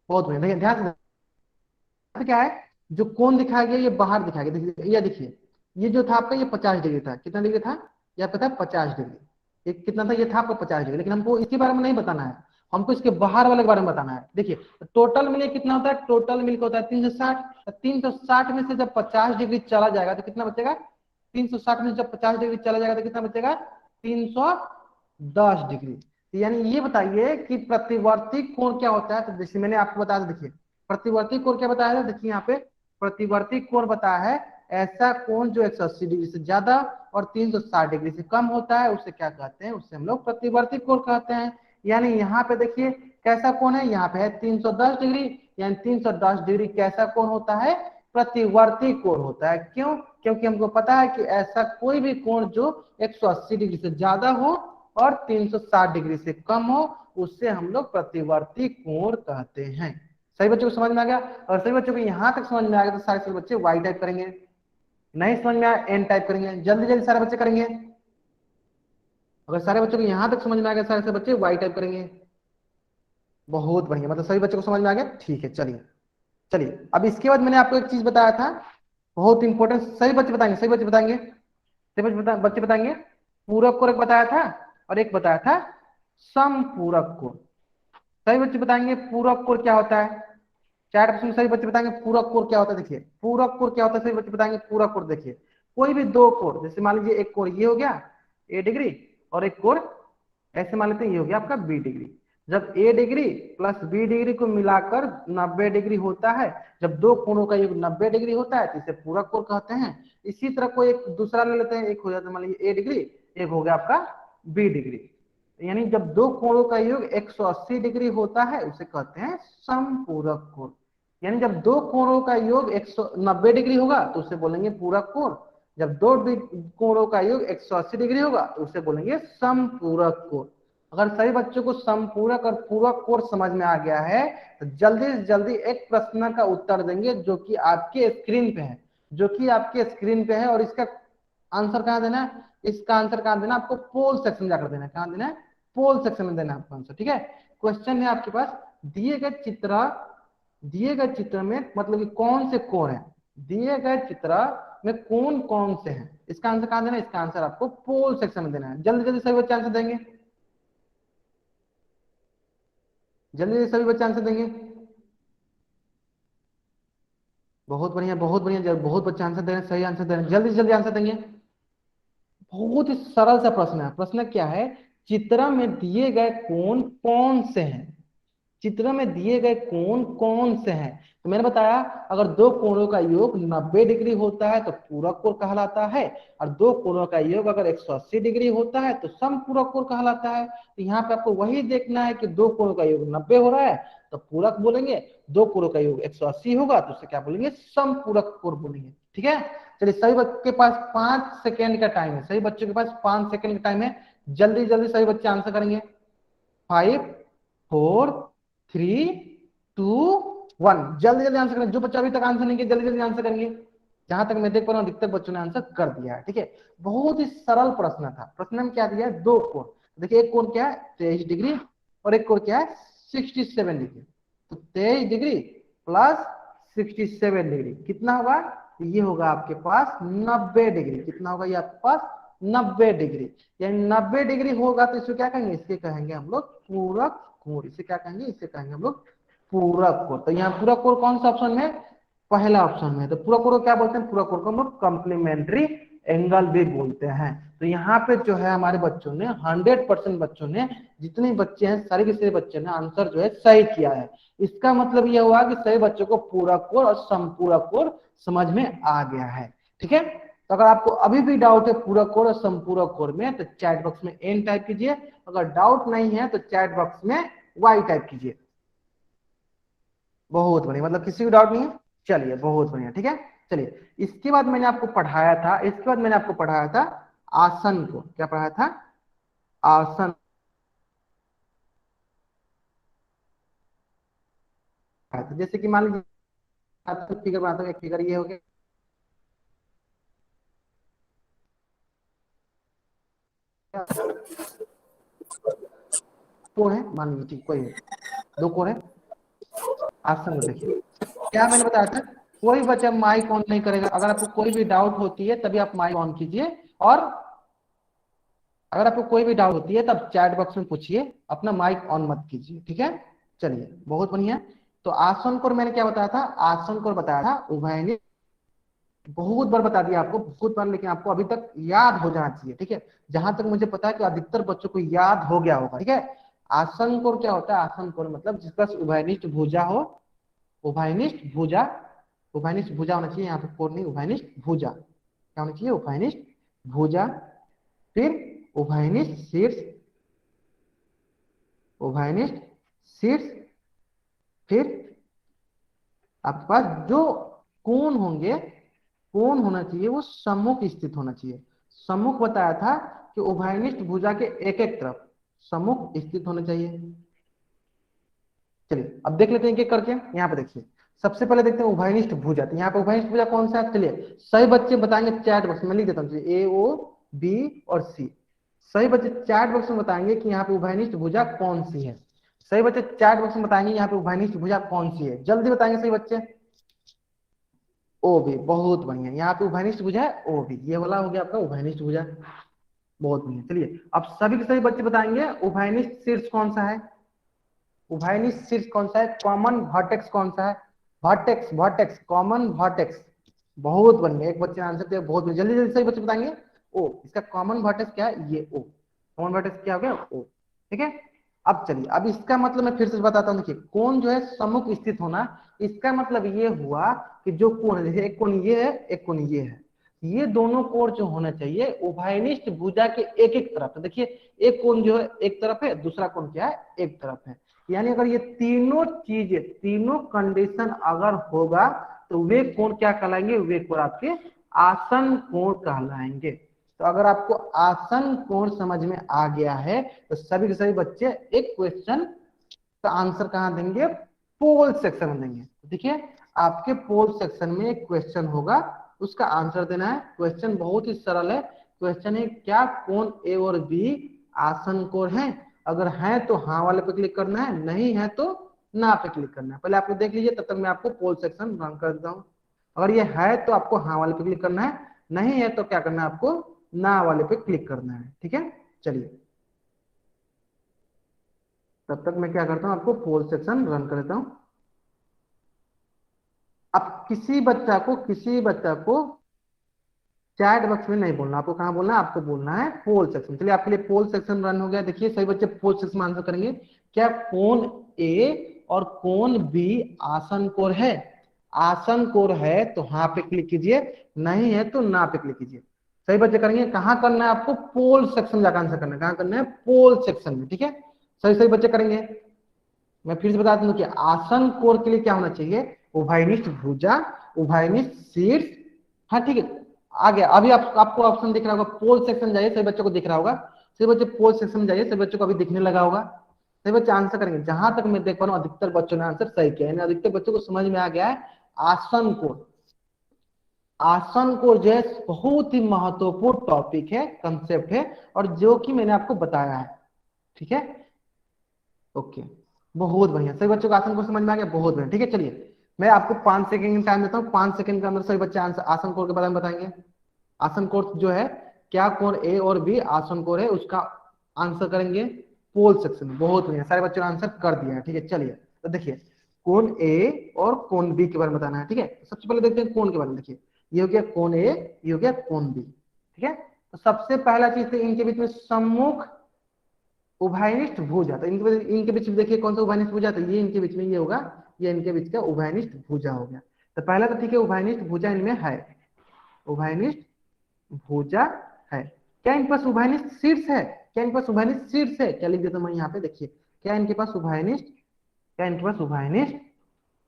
बहुत बढ़िया, देखिए ध्यान से क्या है, जो कोण दिखाया गया ये बाहर दिखाया गया। देखिए ये देखिए, ये जो था आपका ये 50 डिग्री था, कितना डिग्री था, ये आपका था 50 डिग्री। ये कितना था, ये था आपका 50 डिग्री, लेकिन हमको इसके बारे में नहीं बताना है, हमको इसके बाहर वाले के बारे में बताना है। देखिए टोटल मिल कितना होता है, टोटल मिल होता है 360। 360 में से जब 50 डिग्री चला जाएगा तो कितना बचेगा, 360 में से जब 50 डिग्री चला जाएगा तो कितना बचेगा, 310 डिग्री। यानी ये बताइए कि प्रतिवर्ती कोण क्या होता है। तो जैसे मैंने आपको बताया, देखिए प्रतिवर्ती कोण क्या बताया है, देखिए यहाँ पे प्रतिवर्ती कोण बताया है ऐसा कोण जो 180 डिग्री से ज्यादा और 360 डिग्री से कम होता है, उसे क्या कहते हैं, उसे हम लोग प्रतिवर्ती कोण कहते हैं। यानी यहाँ पे देखिए कैसा कोण है, यहाँ पे है 310 डिग्री, यानी 310 डिग्री कैसा कोण होता है, प्रतिवर्ती कोण होता है। क्यों, क्योंकि हमको पता है कि ऐसा कोई भी कोण जो 180 डिग्री से ज्यादा हो और 360 डिग्री से कम हो, उससे हम लोग प्रतिवर्ती कोण कहते हैं। सही बच्चों को समझ में आ गया, और सही बच्चों को यहां तक समझ में आ गया तो सारे बच्चे वाई टाइप करेंगे, नहीं समझ में आया एन टाइप करेंगे। जल्दी जल्दी सारे बच्चे करेंगे, अगर सारे बच्चों को यहां तक समझ में आ गया सारे बच्चे वाई टाइप करेंगे। बहुत बढ़िया, मतलब सभी बच्चों को समझ में आ गया, ठीक है। चलिए चलिए अब इसके बाद मैंने आपको एक चीज बताया था बहुत इंपॉर्टेंट, सही बच्चे बताएंगे, सही बच्चे बताएंगे, सही बच्चे बताएंगे, पूरक कोण एक बताया था और एक बताया था समपूरक कोण। सही बच्चे बताएंगे पूरक कोण क्या होता है, चैट बॉक्स में सभी बच्चे बताएंगे पूरक कोण क्या होता है। देखिए पूरक कोण क्या होता है, सभी बच्चे बताएंगे पूरक कोण। देखिए कोई भी दो कोण, जैसे मान लीजिए एक कोण ये हो गया ए डिग्री और एक कोण ऐसे मान लेते हैं ये हो गया आपका बी डिग्री। जब ए डिग्री प्लस बी डिग्री को मिलाकर 90 डिग्री होता है, जब दो कोणों का योग 90 डिग्री होता है तो इसे पूरक कोण कहते हैं। इसी तरह कोई एक दूसरा ले लेते हैं, एक हो जाता है मान लीजिए ए डिग्री, एक हो गया आपका बी डिग्री, यानी जब दो कोणों का योग 180 डिग्री होता है उसे कहते हैं समपूरक कोण। यानी जब दो कोणों का योग 190 डिग्री होगा तो उसे बोलेंगे पूरक कोण, जब दो कोणों का योग 180 डिग्री होगा तो उसे बोलेंगे समपूरक कोण। अगर सभी बच्चों को समपूरक और पूरक कोण समझ में आ गया है तो जल्दी से जल्दी एक प्रश्न का उत्तर देंगे जो कि आपके स्क्रीन पे है, जो कि आपके स्क्रीन पे है, और इसका आंसर कहां देना है, इसका आंसर कहां देना है, आपको पोल सेक्शन में जाकर देना है। कहां देना है, पोल सेक्शन में देना है आपको आंसर, ठीक है। क्वेश्चन है आपके पास, दिए गए चित्र में मतलब कि कौन से कोण है, दिए गए चित्र में कौन कौन से हैं, इसका आंसर कहां देना है, इसका आंसर आपको पोल सेक्शन में देना है। जल्दी जल्दी सभी बच्चे आंसर देंगे, जल्दी जल्दी सभी बच्चे आंसर देंगे। बहुत बढ़िया, बहुत बढ़िया, बहुत बच्चे आंसर दे रहे हैं, सही आंसर दे रहे हैं, जल्दी जल्दी आंसर देंगे। बहुत ही सरल सा प्रश्न है, प्रश्न क्या है, चित्र में दिए गए कोण कौन से हैं, चित्र में दिए गए कोण कौन से हैं। तो मैंने बताया अगर दो कोणों का योग 90 डिग्री होता है तो पूरक कोण कहलाता है, और दो कोणों का योग अगर 180 डिग्री होता है तो समपूरक कोण कहलाता है। तो यहाँ पे आपको वही देखना है कि दो कोणों का योग 90 हो रहा है तो पूरक बोलेंगे, दो कोणों का योग 180 होगा तो उसे क्या बोलेंगे, समपूरक कोण बोलेंगे। ठीक है, चलिए सभी बच्चों के पास 5 सेकेंड का टाइम है, सभी बच्चों के पास 5 सेकेंड का टाइम है, जल्दी जल्दी सभी बच्चे आंसर करेंगे। 5 4 3 2 1, जल्दी जल्दी आंसर करेंगे। जो बच्चा अभी तक आंसर नहीं किया जल्दी जल्दी आंसर करेंगे। जहां तक मैं देख पा रहा हूँ अधिकतर बच्चों ने आंसर कर दिया है। ठीक है, बहुत ही सरल प्रश्न था। प्रश्न में क्या दिया है, दो कोण। देखिए एक कोण क्या है 23 डिग्री और एक कोण क्या है 67 डिग्री। तो 23 डिग्री प्लस 67 डिग्री कितना होगा, तो ये होगा आपके पास 90 डिग्री। कितना होगा ये आपके पास 90 डिग्री। यानी 90 डिग्री होगा तो इसको क्या कहेंगे, इसके कहेंगे हम लोग पूरक कोण। इसे क्या कहेंगे, इसे कहेंगे हम लोग पूरक कोण। तो यहाँ पूरक कोण कौन सा ऑप्शन में, पहला ऑप्शन में। तो पूरक कोण को क्या बोलते हैं, पूरक कोण को हम लोग कॉम्प्लीमेंट्री एंगल भी बोलते हैं। तो यहाँ पे जो है हमारे बच्चों ने 100% बच्चों ने, जितने बच्चे हैं सारे के सारे बच्चे ने आंसर जो है सही किया है। इसका मतलब यह हुआ कि सभी बच्चों को पूरक कोण और समपूरक कोण समझ में आ गया है। ठीक है, तो अगर आपको अभी भी डाउट है पूरक कोण और समपूरक कोण में तो चैट बॉक्स में एन टाइप कीजिए, अगर डाउट नहीं है तो चैट बॉक्स में वाई टाइप कीजिए। बहुत बढ़िया, मतलब किसी को डाउट नहीं है, चलिए बहुत बढ़िया। ठीक है, चलिए इसके बाद मैंने आपको पढ़ाया था, इसके बाद मैंने आपको पढ़ाया था आसन को। क्या पढ़ाया था, आसन। जैसे कि मान लीजिए आपको फिगर बनाता हूँ, एक फिगर ये हो गया, कोण है मान लीजिए, ठीक कोई है, दो कोण है, आसन को देखिए। क्या मैंने बताया था, कोई बच्चा माइक ऑन नहीं करेगा। अगर आपको कोई भी डाउट होती है तभी आप माइक ऑन कीजिए, और अगर आपको कोई भी डाउट होती है तब चैट बॉक्स में पूछिए, अपना माइक ऑन मत कीजिए। ठीक है, चलिए बहुत बढ़िया। तो आसन कोण मैंने क्या बताया था, आसन कोण बताया था उभयनिष्ठ। बहुत बार बता दिया आपको, बहुत बार, लेकिन आपको अभी तक याद हो जाना चाहिए। ठीक है, जहां तक मुझे पता है कि अधिकतर बच्चों को याद हो गया होगा। ठीक है, आसन कोण क्या होता है, आसन कोण मतलब जिसका उभयनिष्ठ भुजा हो, उभयनिष्ठ भुजा, उभयनिष्ठ भुजा होना चाहिए, यहाँ पे कोण नहीं, उभयनिष्ठ भुजा क्या होना चाहिए, उभयनिष्ठ भुजा। फिर उभयनिष्ठ शीर्ष, उभयनिष्ठ शीर्ष। फिर आपके पास जो कोण होंगे, कोण होना चाहिए वो सम्मुख स्थित होना चाहिए। सम्मुख बताया था कि उभयनिष्ठ भुजा के एक एक तरफ सम्मुख स्थित होना चाहिए। चलिए अब देख लेते हैं एक करके। यहाँ पे देखिए, सबसे पहले देखते हैं उभयनिष्ठ भुजा। तो यहाँ पे उभयनिष्ठ भुजा कौन सा है, चलिए सही बच्चे बताएंगे चैट बॉक्स में, लिख देता हूँ ए ओ बी और सी। सही बच्चे चैट बॉक्स में बताएंगे कि यहाँ पे उभयनिष्ठ भुजा कौन सी है। सही बच्चे चैट बॉक्स में बताएंगे यहाँ पे उभयनिष्ठ भुजा कौन सी है, जल्दी बताएंगे सही बच्चे। ओ भी, बहुत बढ़िया, यहाँ पे उभयनिष्ठ भुजा है ओ भी, ये वाला हो गया आपका उभयनिष्ठ भुजा। बहुत बढ़िया, चलिए अब सभी के सभी बच्चे बताएंगे उभयनिष्ठ शीर्ष कौन सा है, उभयनिष्ठ शीर्ष कौन सा है, कॉमन वर्टेक्स कौन सा है, वर्टेक्स, वर्टेक्स कॉमन वर्टेक्स। बहुत बढ़िया, एक बच्चे ने आंसर दिया, बहुत बढ़िया, जल्दी जल्दी सही बच्चे बताएंगे। ओ, इसका कॉमन वर्टेक्स क्या है, ये ओ, कॉमन वर्टेक्स क्या हो गया ओ। ठीक है, अब चलिए, अब इसका मतलब मैं फिर से बताता हूँ। देखिए कोण जो है सम्मुख स्थित होना, इसका मतलब ये हुआ कि जो कोण है, जैसे एक कोण ये है, एक कोण ये है, ये दोनों कोण जो होना चाहिए उभयनिष्ठ भुजा के एक एक तरफ। तो देखिए एक कोण जो है एक तरफ है, दूसरा कोण क्या है एक तरफ है। यानी अगर ये तीनों चीजें, तीनों कंडीशन अगर होगा तो वे कोण क्या कहलाएंगे, वे कोण आपके आसन कोण कहलाएंगे। तो अगर आपको आसन कोण समझ में आ गया है तो सभी के सभी बच्चे एक क्वेश्चन का आंसर कहां देंगे, पोल सेक्शन में देंगे। देखिए आपके पोल सेक्शन में एक क्वेश्चन होगा, उसका आंसर देना है। क्वेश्चन बहुत ही सरल है। क्वेश्चन है क्या कोण ए और बी आसन कोण है, अगर है तो हाँ वाले पे क्लिक करना है, नहीं है तो ना पे क्लिक करना है। पहले आपको देख लीजिए, तब तक मैं आपको पोल सेक्शन रन कर देता हूँ। अगर ये है तो आपको हाँ वाले पे क्लिक करना है, नहीं है तो क्या करना है, आपको ना वाले पे क्लिक करना है। ठीक है, चलिए तब तक मैं क्या करता हूँ, आपको पोल सेक्शन रन कर देता हूँ। अब किसी बच्चा को चैट बॉक्स में नहीं बोलना, आपको कहाँ बोलना है, आपको बोलना है पोल सेक्शन। चलिए आपके लिए पोल सेक्शन रन हो गया। देखिए सभी बच्चे पोल सेक्शन में आंसर करेंगे। क्या कोण ए और कोण बी आसन कोण है? आसन कोण है तो हाँ पे क्लिक कीजिए, नहीं है तो ना पे क्लिक कीजिए। सही बच्चे करेंगे। कहाँ करना है आपको? पोल सेक्शन जाकर आंसर करना है। कहाँ करना है? पोल सेक्शन में, ठीक है। सही सही बच्चे करेंगे। मैं फिर से बता दूं कि आसन कोण के लिए क्या होना चाहिए? उभयनिष्ठ भुजा, उभयनिष्ठ शीर्ष। हाँ ठीक है, आ गया। अभी आपको ऑप्शन दिख रहा होगा, पोल सेक्शन जाइए, सभी बच्चों को दिख रहा होगा। सभी बच्चे पोल सेक्शन में जाइए, सभी बच्चों को अभी दिखने लगा होगा। सभी बच्चे आंसर करेंगे। जहां तक मैं देख पा रहा हूँ अधिकतर बच्चों ने आंसर सही किया, यानी अधिकतर बच्चों को समझ में आ गया है आसन कोण। आसन कोण जो है बहुत ही महत्वपूर्ण टॉपिक है, कंसेप्ट है, और जो कि मैंने आपको बताया है, ठीक है। ओके, बहुत बढ़िया। सभी बच्चों को आसन कोण समझ में आ गया, बहुत बढ़िया, ठीक है। चलिए मैं आपको 5 सेकंड टाइम देता हूँ, 5 सेकंड के अंदर सभी बच्चे आंसर आसन कोण के बारे में बताएंगे। आसन कोण जो है, क्या कोण ए और बी आसन कोण है, उसका आंसर करेंगे पोल सेक्शन में। बहुत बढ़िया, सारे बच्चों ने आंसर कर दिया है, ठीक है। चलिए तो देखिए, कोण ए और कोण बी के बारे में बताना है, ठीक है। सबसे पहले देखते हैं कोण के बारे में। देखिए ये हो गया कोण ए, ये हो गया कोण बी, ठीक है। तो सबसे पहला चीज है इनके बीच में सम्मुख उभयनिष्ठ भुजा। तो इनके बीच में देखिए कौन सा उभयनिष्ठ भुजा, तो ये इनके बीच में ये होगा, ये इनके बीच का उभयनिष्ठ भुजा हो गया। तो पहला तो ठीक है, उभयनिष्ठ भुजा इनमें है, उभयनिष्ठ भुजा है। क्या इनके पास उभयनिष्ठ शीर्ष है? क्या इनके पास उभयनिष्ठ शीर्ष है? क्या लिख देता हूं मैं यहाँ पे, देखिए क्या इनके पास उभयनिष्ठ, क्या इनके पास उभयनिष्ठ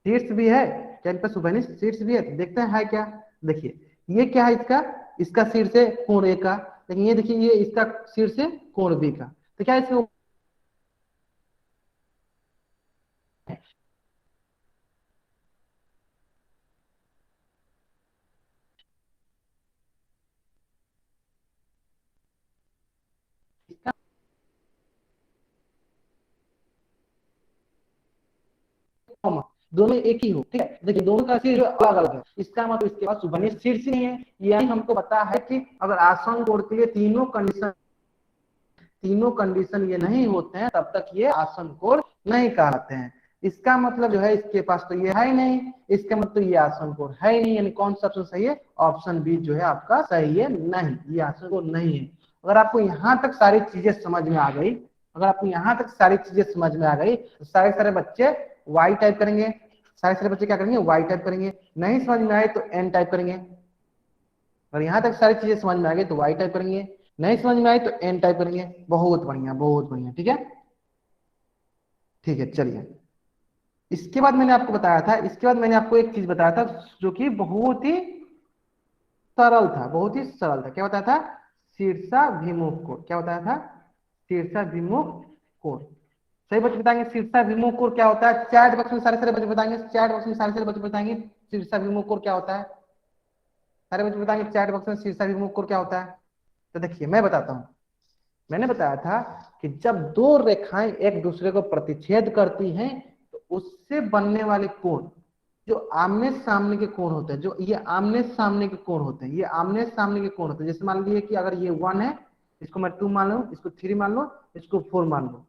शीर्ष भी है? क्या इनके पास उभयनिष्ठ शीर्ष भी है? तो देखते हैं है क्या। देखिए ये क्या है, इसका इसका शीर्ष है कोण ए का, लेकिन ये देखिए ये इसका शीर्ष है कोण बी का। तो क्या इसका दोनों एक ही हो, ठीक है। देखिए दोनों का शीर्ष अलग अलग है, इसका मतलब इसके पास उभयनिष्ठ शीर्ष नहीं है। यही हमको पता है कि अगर आसन कोण के लिए तीनों कंडीशन ये नहीं होते हैं, तब तक ये आसन कोण नहीं कहलाते हैं। इसका मतलब जो है इसके पास तो ये है ही नहीं, इसका मतलब ये आसन कोण है ही नहीं, यानी कौन सा ऑप्शन सही है? ऑप्शन बी जो है आपका सही है, नहीं, ये आसन कोण नहीं है। अगर आपको यहाँ तक सारी चीजें समझ में आ गई, अगर आपको यहाँ तक सारी चीजें समझ में आ गई, तो सारे सारे बच्चे वाई टाइप करेंगे। सारे सारे बच्चे क्या करेंगे? वाई टाइप करेंगे। नहीं समझ में आए तो एन टाइप करेंगे। अगर यहाँ तक सारी चीजें समझ में आ गई तो वाई टाइप करेंगे, नहीं समझ में आई तो एन टाइप करेंगे। बहुत बढ़िया, बहुत बढ़िया, ठीक है। ठीक है चलिए, इसके बाद मैंने आपको बताया था, इसके बाद मैंने आपको एक चीज बताया था जो कि बहुत ही सरल था, बहुत ही सरल था। क्या बताया था? शीर्षाभिमुख कोण। क्या बताया था? शीर्षाभिमुख कोण। सही बच्चे बताएंगे शीर्षाभिमुख कोण क्या होता है? चैट बॉक्स में सारे सारे बच्चे बताएंगे, चैट बॉक्स में सारे सारे बच्चे बताएंगे शीर्षाभिमुख कोण क्या होता है। सारे बच्चे बताएंगे चैट बॉक्स में शीर्षाभिमुख कोण क्या होता है। तो देखिए मैं बताता हूँ। मैंने बताया था कि जब दो रेखाएं एक दूसरे को प्रतिच्छेद करती हैं, तो उससे बनने वाले कोण जो आमने सामने के कोण होते हैं, जो ये आमने सामने के कोण होते हैं, ये आमने सामने के कोण होते हैं। जैसे मान लीजिए कि अगर ये 1 है, इसको मैं 2 मान लूं, इसको 3 मान लूं, इसको 4 मान लूं।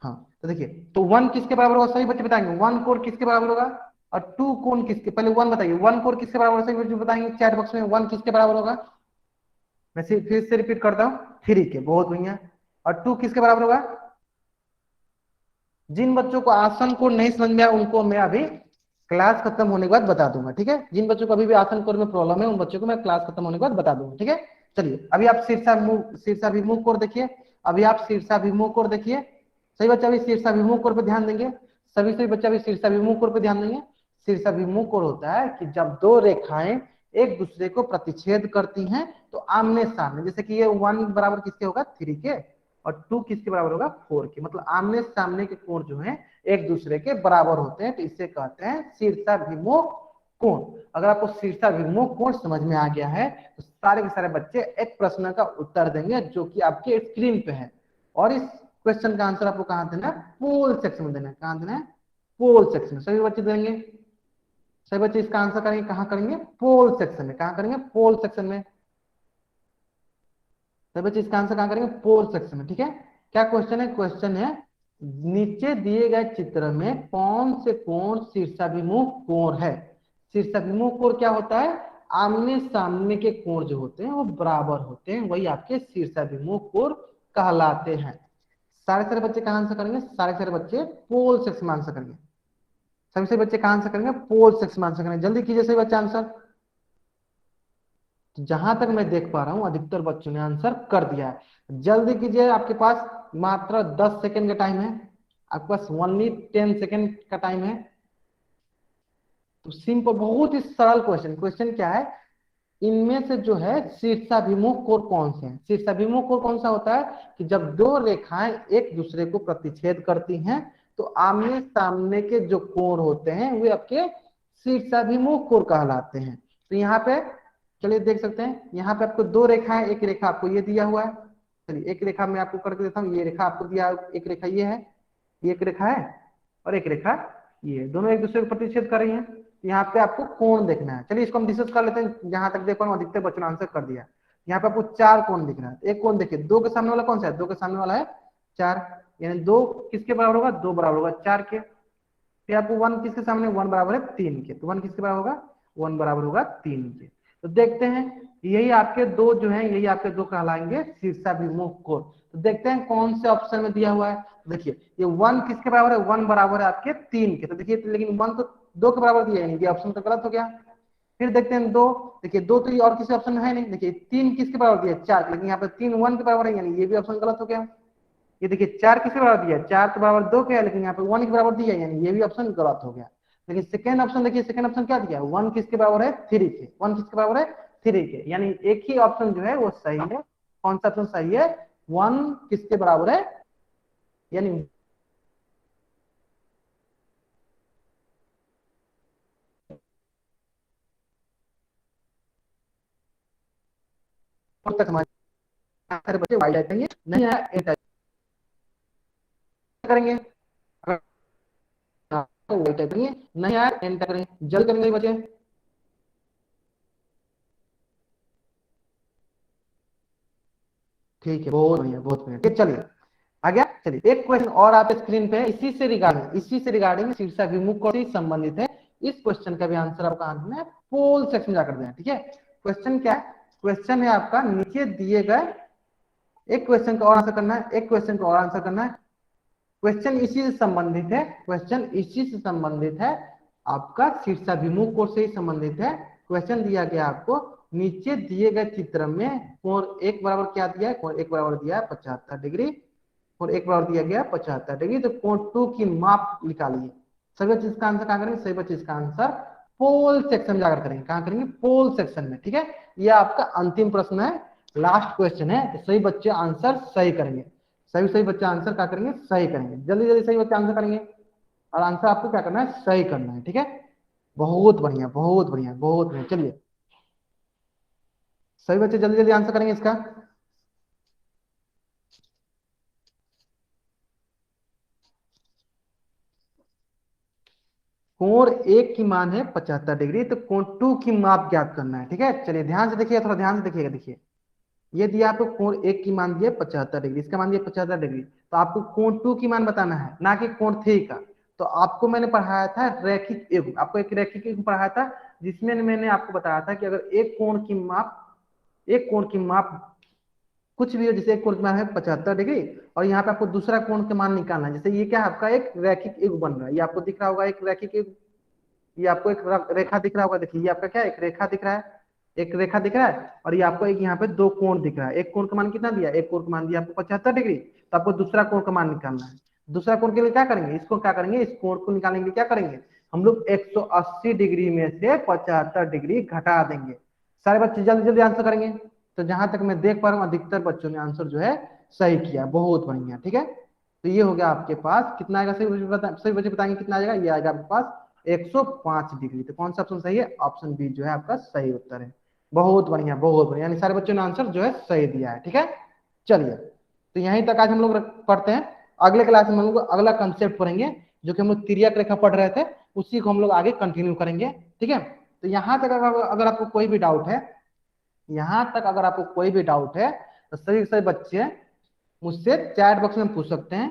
हाँ तो देखिए, तो 1 किसके बराबर होगा? सही बच्चे बताएंगे 1 कोण किसके बराबर होगा, और 2 कोण किसके, पहले 1 बताइए, 1 कोण किसके बराबर होगा? सही बच्चे बताएंगे चैट बॉक्स में 1 किसके बराबर होगा। मैं फिर से रिपीट करता हूँ, 3 के, बहुत बढ़िया। और 2 किसके बराबर होगा? जिन बच्चों को आसन कोण नहीं समझ में आया उनको मैं अभी क्लास खत्म होने के बाद बता दूंगा, ठीक है। जिन बच्चों को अभी भी आसन कोण में प्रॉब्लम है उन बच्चों को मैं क्लास खत्म होने के बाद बता दूंगा, ठीक है। चलिए अभी आप शीर्षाभिमुख कोण देखिए, अभी आप शीर्षाभिमुख कोण देखिए। सही बच्चा अभी शीर्षाभिमुख कोण पे ध्यान देंगे, सभी बच्चा अभी शीर्षाभिमुख कोण पे ध्यान देंगे। शीर्षाभिमुख कोण होता है कि जब दो रेखाएं एक दूसरे को प्रतिच्छेद करती हैं तो आमने सामने, जैसे कि ये 1 बराबर किसके होगा? 3 के, और 2 किसके बराबर होगा? 4 के। मतलब आमने सामने के कोण जो है एक दूसरे के बराबर होते हैं, तो इसे कहते हैं शीर्षाभिमुख कोण। अगर आपको शीर्षाभिमुख कोण समझ में आ गया है तो सारे के सारे बच्चे एक प्रश्न का उत्तर देंगे जो कि आपके स्क्रीन पे है, और इस क्वेश्चन का आंसर आपको कहां देना है? पोल सेक्शन में देना है। कहां देना है? पोल सेक्शन में। सभी बच्चे देंगे, सभी बच्चे इसका आंसर करेंगे, कहां करेंगे? पोल सेक्शन में। कहां करेंगे? पोल सेक्शन में। सभी बच्चे इसका आंसर कहां करेंगे? पोल सेक्शन में, ठीक है। क्या क्वेश्चन है? क्वेश्चन है नीचे दिए गए चित्र में कौन से कोण शीर्षाभिमुख कोण है? शीर्षाभिमुख कोण क्या होता है? आमने सामने के कोण जो होते हैं वो बराबर होते हैं, वही आपके शीर्षाभिमुख कोण कहलाते हैं। सारे सारे बच्चे कहाँ आंसर करेंगे? सारे सारे बच्चे पोल सेक्शन में आंसर करेंगे। सभी से बच्चे कहाँ आंसर करेंगे? पोल सेक्शन में आंसर करेंगे। जल्दी कीजिए सभी बच्चे आंसर। तो जहां तक मैं देख पा रहा हूं अधिकतर बच्चों ने आंसर कर दिया है। जल्दी कीजिए, आपके पास मात्र 10 सेकंड का टाइम है, आपके पास ओनली 10 सेकंड का टाइम है। तो सिंपल, बहुत ही सरल क्वेश्चन। क्वेश्चन क्या है? इनमें से जो है शीर्षाभिमुख कोण कौन से हैं? शीर्षाभिमुख कोण कौन सा होता है कि जब दो रेखाएं एक दूसरे को प्रतिच्छेद करती हैं तो आमने सामने के जो कोण होते हैं वे आपके शीर्षाभिमुख कोण कहलाते हैं। तो यहाँ पे चलिए देख सकते हैं, यहाँ पे आपको दो रेखा है, एक रेखा आपको ये दिया हुआ है। चलिए एक रेखा मैं आपको करके देता हूँ, ये रेखा आपको दिया, एक रेखा ये है, एक रेखा है और एक रेखा ये, दोनों एक दूसरे को प्रतिच्छेद कर रही हैं। यहाँ पे आपको कोण देखना है। चलिए इसको हम डिस्कस कर लेते हैं। जहां तक देख पा रहा हूं अधिकतर बच्चों ने आंसर कर दिया। यहाँ पे आपको 4 कोण दिख रहा है। एक कोण देखिए, 2 के सामने वाला कौन सा है? 2 के सामने वाला है 4, यानी 2 किसके बराबर होगा? 2 बराबर होगा 4 के। फिर आपको 1 किसके सामने? 1 बराबर है 3 के, तो 1 किसके बराबर होगा? 1 बराबर होगा 3 के। तो देखते हैं, यही आपके दो जो है, यही आपके दो कहलाएंगे शीर्षाभिमुख कोण। तो देखते हैं कौन से ऑप्शन में दिया हुआ है। देखिए ये 1 किसके बराबर है? 1 बराबर है आपके 3 के। तो देखिए, लेकिन 1 तो 2 के बराबर दिया है, ये ऑप्शन तो गलत हो गया। फिर देखते हैं 2, देखिए 2 तो ये और किसी ऑप्शन में है नहीं। देखिए 3 किसके बराबर दिया है? 4, लेकिन यहाँ पे 3 1 के बराबर है, यानी ये भी ऑप्शन गलत हो गया। ये देखिए 4 किसके बराबर दिया है? 4 तो बराबर 2 के है, लेकिन यहाँ पे 1 के बराबर दिया है, यानी ये भी ऑप्शन गलत हो गया। लेकिन सेकंड ऑप्शन देखिए, सेकंड ऑप्शन क्या दिया है? 1 किसके बराबर है? 3 के। 1 किसके बराबर है? 3 के, यानी एक ही ऑप्शन जो है वो सही है। कौन सा ऑप्शन सही है? 1 किसके बराबर है, यानी तक हमारे बच्चे वाई टाइप करेंगे, नहीं आया ए टाइप करेंगे, वाई टाइप करेंगे, नहीं आया एन टाइप करेंगे। जल्द करेंगे बच्चे। ठीक है, बहुत बढ़िया बहुत बढ़िया। चलिए आ गया। चलिए एक क्वेश्चन और आप स्क्रीन पे, इसी से रिगार्डिंग शीर्षाभिमुख कोण से संबंधित है। इस क्वेश्चन का भी आंसर आपका आंसर है पोल सेक्शन में जाकर देना। ठीक है, क्वेश्चन क्या है? क्वेश्चन है आपका, नीचे दिए गए, एक क्वेश्चन का और आंसर करना है, एक क्वेश्चन का और आंसर करना है। क्वेश्चन इसी से संबंधित है, क्वेश्चन इसी से संबंधित है, आपका शीर्षाभिमुख कोण से ही संबंधित है। क्वेश्चन दिया गया आपको, नीचे दिए गए चित्र में कोण एक बराबर क्या दिया है? कोण एक बराबर दिया है 75 डिग्री, और एक बराबर दिया गया 75 डिग्री। तो कोण 2 की माप निकालिए। सभी बच्चे इसका आंसर कहाँ करेंगे? सभी बच्चे इसका आंसर पोल सेक्शन में जाकर करेंगे। कहाँ करेंगे? पोल सेक्शन में। ठीक है, यह आपका अंतिम प्रश्न है, लास्ट क्वेश्चन है। तो सही बच्चे आंसर सही करेंगे, सही बच्चे आंसर क्या करेंगे? सही करेंगे। जल्दी जल्दी सही बच्चे आंसर करेंगे, और आंसर आपको क्या करना है? सही करना है। ठीक है, बहुत बढ़िया बहुत बढ़िया बहुत बढ़िया। चलिए सभी बच्चे जल्दी जल्दी आंसर करेंगे इसका। कोण एक की मान है 75 डिग्री, तो कोण 2 की माप ज्ञात करना है। ठीक है, चलिए ध्यान से देखिए, थोड़ा ध्यान से देखिएगा। देखिए ये दिया आपको, कोण एक की मान दिया 75 डिग्री, इसका मान दिया 75 डिग्री, तो आपको कोण 2 की मान बताना है, ना कि कोण 3 का। तो आपको मैंने पढ़ाया था रैखिक युग्म, आपको एक रैखिक युग्म पढ़ाया था, जिसमें मैंने आपको बताया था कि अगर एक कोण की माप कुछ भी हो, जैसे एक कोण की मान है 75 डिग्री, और यहाँ पे आपको दूसरा कोण के मान निकालना है। जैसे ये क्या है? आपका एक रैखिक युग्म बन रहा है, ये आपको दिख रहा होगा एक रैखिक युग्म, ये आपको एक रेखा दिख रहा होगा। देखिए ये आपका क्या है? एक रेखा दिख रहा है, एक रेखा दिख रहा है, और ये आपको एक यहाँ पे दो कोण दिख रहा है। एक कोण का मान कितना दिया? एक कोण का मान दिया आपको 75 डिग्री, तो आपको दूसरा कोण का मान निकालना है। दूसरा कोण के लिए क्या करेंगे? इसको क्या करेंगे? इस कोण को निकालने के लिए क्या करेंगे? हम लोग 180 डिग्री में से 75 डिग्री घटा देंगे। सारे बच्चे जल्दी जल्दी आंसर करेंगे। तो जहां तक मैं देख पा रहा हूँ अधिकतर बच्चों ने आंसर जो है सही किया, बहुत बढ़िया। ठीक है, तो ये हो गया आपके पास, कितना आएगा? सही बच्चे बताएंगे कितना आ जाएगा? ये आएगा आपके पास 105 डिग्री। तो कौन सा ऑप्शन सही है? ऑप्शन बी जो है आपका सही उत्तर है। बहुत बढ़िया बहुत बढ़िया, यानी सारे बच्चों ने आंसर जो है सही दिया है। ठीक है, चलिए तो यहीं तक आज हम लोग पढ़ते हैं। अगले क्लास में हम लोग अगला कंसेप्ट पढ़ेंगे, जो कि हम लोग तिर्यक रेखा पढ़ रहे थे, उसी को हम लोग आगे कंटिन्यू करेंगे। ठीक है, तो यहाँ तक अगर आपको कोई भी डाउट है, यहाँ तक अगर आपको कोई भी डाउट है, तो सभी बच्चे मुझसे चैट बॉक्स में पूछ सकते हैं।